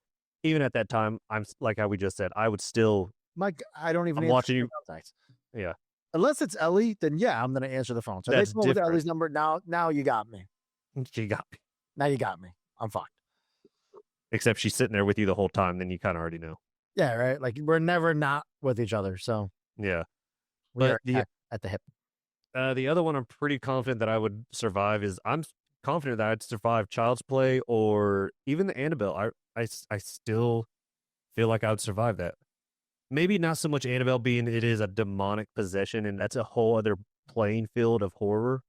even at that time, I'm like how we just said, I would still. Mike, I don't even. I'm watching you. Contacts. Yeah. Unless it's Ellie, then yeah, I'm gonna answer the phone. So That's they with Ellie's number. Now you got me. She got me. Now you got me. I'm fucked. Except she's sitting there with you the whole time. Then you kind of already know. Yeah, right. Like we're never not with each other. So yeah. We're at the hip. The other one I'm pretty confident that I would survive is I'm confident that I'd survive Child's Play or even the Annabelle. I still feel like I would survive that. Maybe not so much Annabelle being it is a demonic possession and that's a whole other playing field of horror.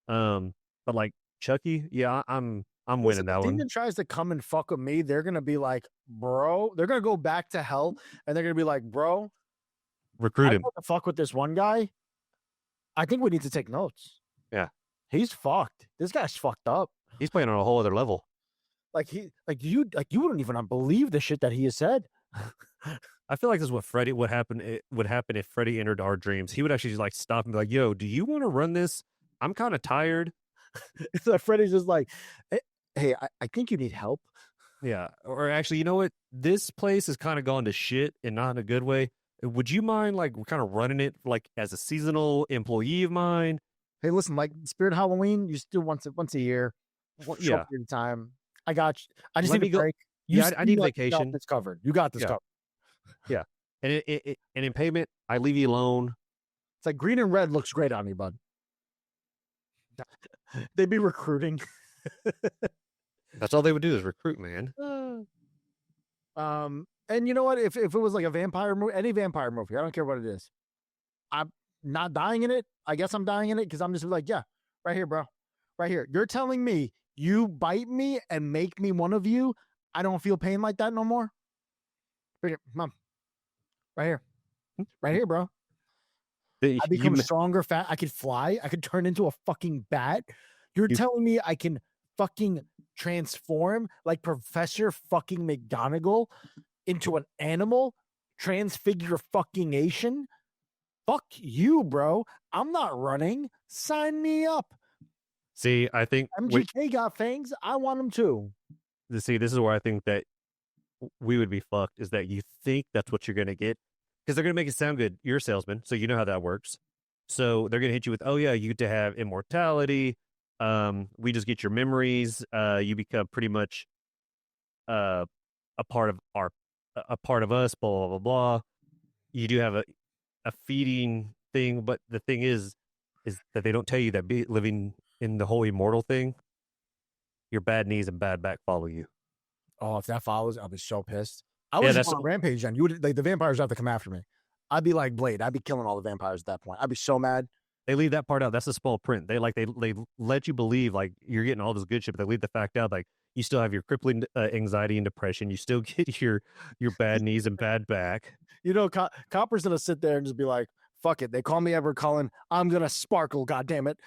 But like Chucky, yeah, I'm winning that one. If demon tries to come and fuck with me, they're gonna be like, bro. They're gonna go back to hell and they're gonna be like, bro. Recruit him. To fuck with this one guy. I think we need to take notes. Yeah, he's fucked. This guy's fucked up. He's playing on a whole other level. You wouldn't even believe the shit that he has said. I feel like this is what Freddy would happen if Freddy entered our dreams. He would actually just like stop and be like, "Yo, do you want to run this? I'm kind of tired." So Freddy's just like, "Hey, I think you need help." Yeah, or actually, you know what? This place has kind of gone to shit and not in a good way. Would you mind like kind of running it like as a seasonal employee of mine? Hey, listen, like Spirit Halloween, you still once a year, short Yeah. period of time. I got you. I just Let need me a go- break. Yeah, I need You got vacation. this covered. You got this Yeah. covered. And and in payment, I leave you alone. It's like green and red looks great on you, bud. They'd be recruiting. That's all they would do is recruit, man. And you know what? If it was like a vampire movie, any vampire movie, I don't care what it is. I'm not dying in it. I guess I'm dying in it because I'm just like, yeah, right here, bro. Right here. You're telling me you bite me and make me one of you. I don't feel pain like that no more. Right here, mom. Right here. Right here, bro. I become stronger, fat. I could fly. I could turn into a fucking bat. You're telling me I can fucking transform like Professor fucking McGonagall into an animal? Transfigure fucking Asian? Fuck you, bro. I'm not running. Sign me up. See, I think MGK got fangs. I want them too. See, this is where I think that we would be fucked, is that you think that's what you're going to get because they're going to make it sound good. You're a salesman, so you know how that works. So they're going to hit you with, oh yeah, you get to have immortality. We just get your memories. You become pretty much a part of us, blah, blah, blah, blah. You do have a feeding thing, but the thing is that they don't tell you that living in the whole immortal thing, your bad knees and bad back follow you. Oh, if that follows, I'll be so pissed. I was on a rampage, and you would like the vampires have to come after me. I'd be like Blade. I'd be killing all the vampires at that point. I'd be so mad. They leave that part out. That's the small print. They let you believe like you're getting all this good shit, but they leave the fact out like you still have your crippling anxiety and depression. You still get your bad knees and bad back. You know, Copper's gonna sit there and just be like, "Fuck it." They call me Ever Cullen. I'm gonna sparkle. God damn it.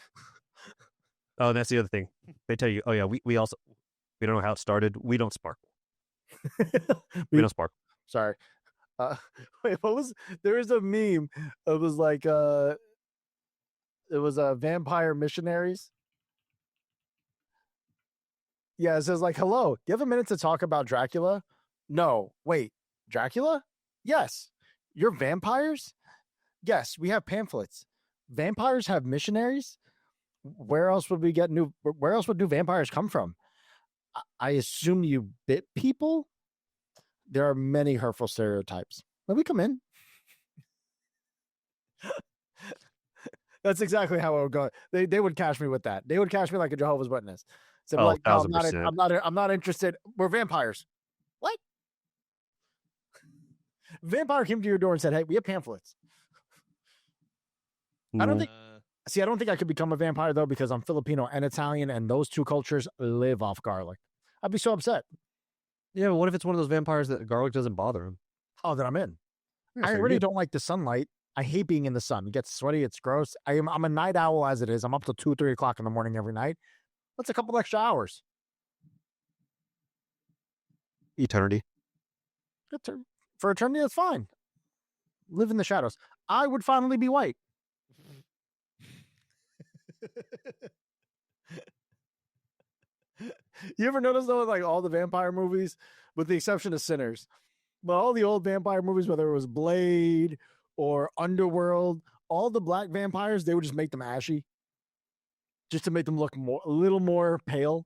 Oh, and that's the other thing. They tell you, oh yeah, we don't know how it started. We don't sparkle. We don't sparkle. Sorry. Wait, what was there is a meme. It was like it was vampire missionaries. Yeah, it says like, hello, do you have a minute to talk about Dracula? No, wait, Dracula? Yes. You're vampires? Yes, we have pamphlets. Vampires have missionaries? Where else would new vampires come from? I assume you bit people? There are many hurtful stereotypes. Let me come in. That's exactly how it would go. They would catch me with that. They would catch me like a Jehovah's Witness. So like, no, I'm not interested. We're vampires. What? Vampire came to your door and said, "Hey, we have pamphlets." I don't think. See, I don't think I could become a vampire though because I'm Filipino and Italian, and those two cultures live off garlic. I'd be so upset. Yeah, but what if it's one of those vampires that garlic doesn't bother him? Oh, then I'm in. Yeah, I already don't like the sunlight. I hate being in the sun. It gets sweaty. It's gross. I'm a night owl as it is. I'm up till 2 or 3 o'clock in the morning every night. That's a couple extra hours. Eternity. For eternity, that's fine. Live in the shadows. I would finally be white. You ever notice though, like all the vampire movies, with the exception of Sinners, but all the old vampire movies, whether it was Blade or Underworld, all the black vampires, they would just make them ashy, just to make them look a little more pale.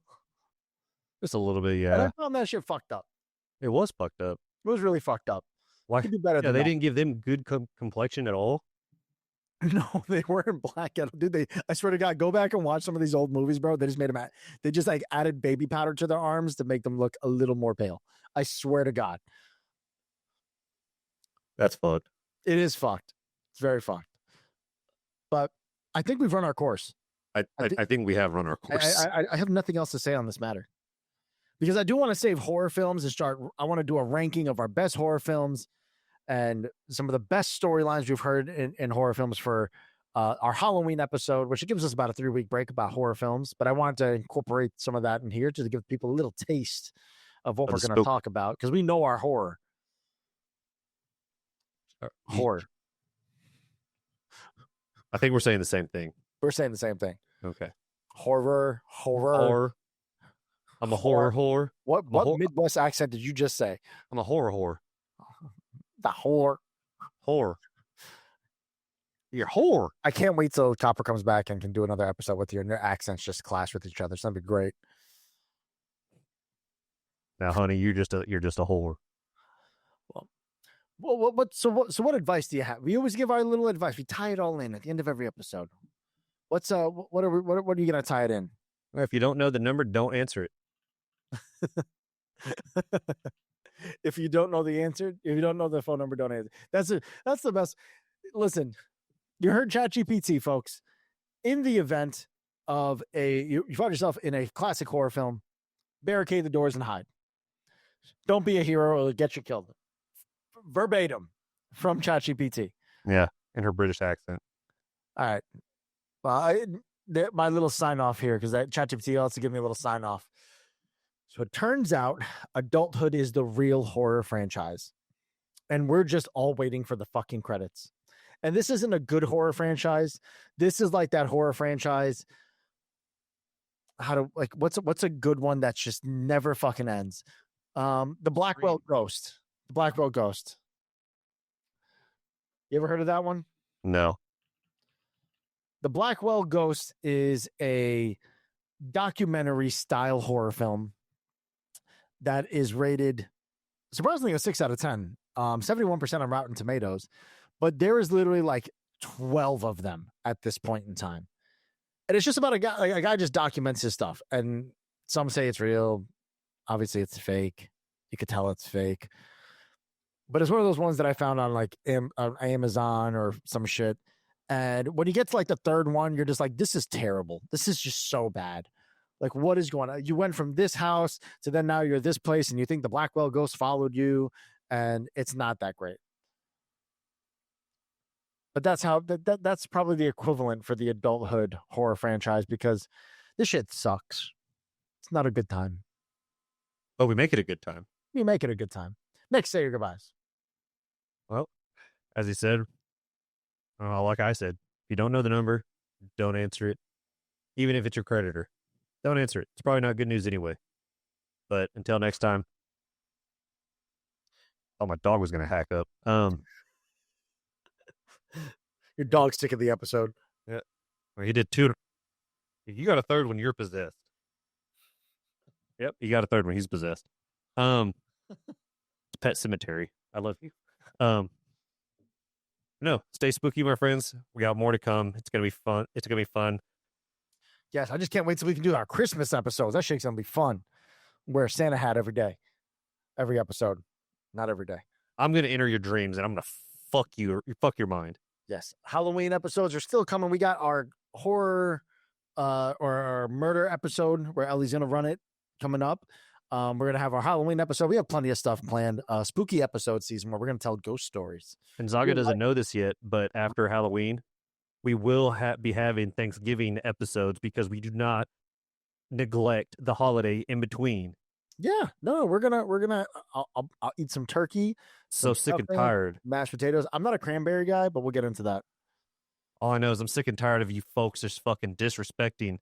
Just a little bit, And yeah. I found that shit fucked up. It was fucked up. It was really fucked up. Why? Could do better Yeah, than they that. didn't give them good complexion at all. No, they weren't black at all, dude. I swear to God, go back and watch some of these old movies, bro. They just made them. They just like added baby powder to their arms to make them look a little more pale. I swear to God, That's fucked. it is fucked. It's very fucked. But I think we've run our course. I think we have run our course. I have nothing else to say on this matter because I do want to save horror films and start. I want to do a ranking of our best horror films and some of the best storylines we've heard in horror films for our Halloween episode, which gives us about a 3-week break about horror films. But I wanted to incorporate some of that in here to give people a little taste of what we're going to talk about because we know our horror. Horror. I think we're saying the same thing. We're saying the same thing. Okay. Horror. I'm a horror whore. What Midwest accent did you just say? I'm a horror whore. The horror. Whore. You're a whore. I can't wait till Chopper comes back and can do another episode with you, and their accents just clash with each other. It's gonna be great. Now, honey, you're just a whore. Well, what advice do you have? We always give our little advice. We tie it all in at the end of every episode. What are you gonna tie it in? If you don't know the number, don't answer it. If you don't know the answer, if you don't know the phone number, don't answer. That's the best. Listen, you heard ChatGPT, folks. In the event of you find yourself in a classic horror film, barricade the doors and hide. Don't be a hero or get you killed. Verbatim from ChatGPT. Yeah, in her British accent. All right. Well, my little sign off here, because that ChatGPT also give me a little sign off. So it turns out Adulthood is the real horror franchise. And we're just all waiting for the fucking credits. And this isn't a good horror franchise. This is like that horror franchise. What's a good one that just never fucking ends? The Blackwell Ghost. The Blackwell Ghost. You ever heard of that one? No. The Blackwell Ghost is a documentary style horror film that is rated surprisingly a 6 out of 10, 71% on Rotten Tomatoes, but there is literally like 12 of them at this point in time. And it's just about a guy, like a guy just documents his stuff, and some say it's real. Obviously it's fake. You could tell it's fake, but it's one of those ones that I found on like Amazon or some shit. And when you get to like the third one, you're just like, this is terrible. This is just so bad. Like, what is going on? You went from this house to then now you're this place, and you think the Blackwell Ghost followed you, and it's not that great. But that's how that's probably the equivalent for the Adulthood horror franchise, because this shit sucks. It's not a good time. But we make it a good time. You make it a good time. Nick, say your goodbyes. Well, as he said, like I said, if you don't know the number, don't answer it. Even if it's your creditor, don't answer it. It's probably not good news anyway. But until next time. Oh, my dog was going to hack up. Your dog's sick of the episode. Yeah. Well, he did two. You got a third one, you're possessed. Yep, you got a third one. He's possessed. It's Pet Cemetery. I love you. No, stay spooky, my friends. We got more to come. It's gonna be fun. It's gonna be fun. Yes, I just can't wait till we can do our Christmas episodes. That shit's gonna be fun. Wear a Santa hat every day, every episode, not every day. I'm gonna enter your dreams, and I'm gonna fuck you, fuck your mind. Yes, Halloween episodes are still coming. We got our horror or our murder episode where Ellie's gonna run it coming up. We're going to have our Halloween episode. We have plenty of stuff planned. Spooky episode season where we're going to tell ghost stories. And Zaga doesn't know this yet, but after Halloween, we will be having Thanksgiving episodes because we do not neglect the holiday in between. Yeah, no, we're gonna. I'll eat some turkey. So sick and tired. Mashed potatoes. I'm not a cranberry guy, but we'll get into that. All I know is I'm sick and tired of you folks just fucking disrespecting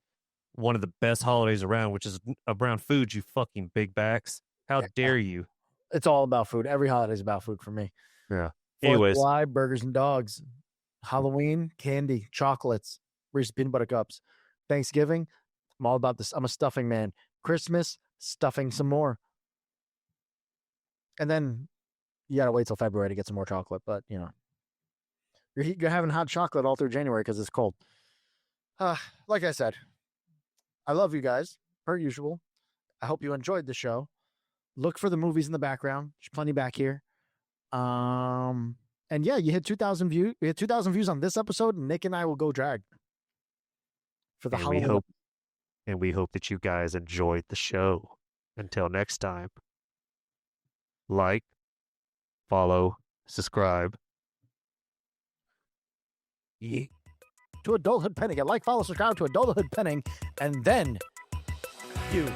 one of the best holidays around, which is around food, you fucking big backs. How dare you? It's all about food. Every holiday is about food for me. Yeah. 4th Anyways. of July, burgers and dogs. Halloween, candy, chocolates, Reese's peanut butter cups. Thanksgiving, I'm all about this. I'm a stuffing man. Christmas, stuffing some more. And then you got to wait till February to get some more chocolate. But, you know, you're having hot chocolate all through January because it's cold. Like I said, I love you guys, per usual. I hope you enjoyed the show. Look for the movies in the background. There's plenty back here. And yeah, you hit 2,000 views. We hit 2,000 views on this episode, and Nick and I will go drag for the Halloween. We hope that you guys enjoyed the show. Until next time, like, follow, subscribe. Yeah. To Adulthood Pending. Like, follow, subscribe to Adulthood Pending, and then you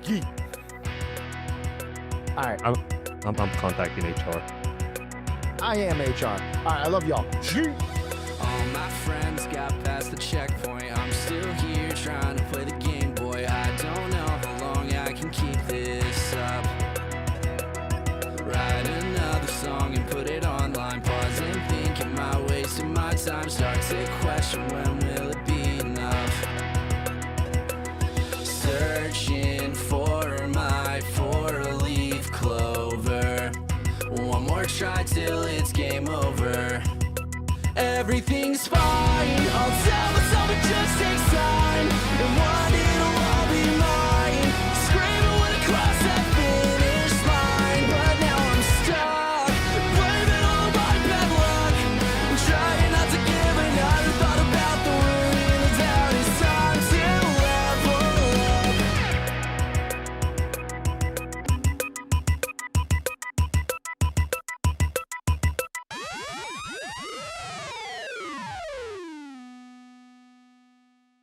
geek. All right. I'm contacting HR. I am HR. All right, I love y'all. All my friends got past the checkpoint. I'm still here trying to play the game, boy. I don't know how long I can keep this up. Write another song and put it online. When will it be enough? Searching for my four-leaf clover. One more try till it's game over. Everything's fine, I'll tell the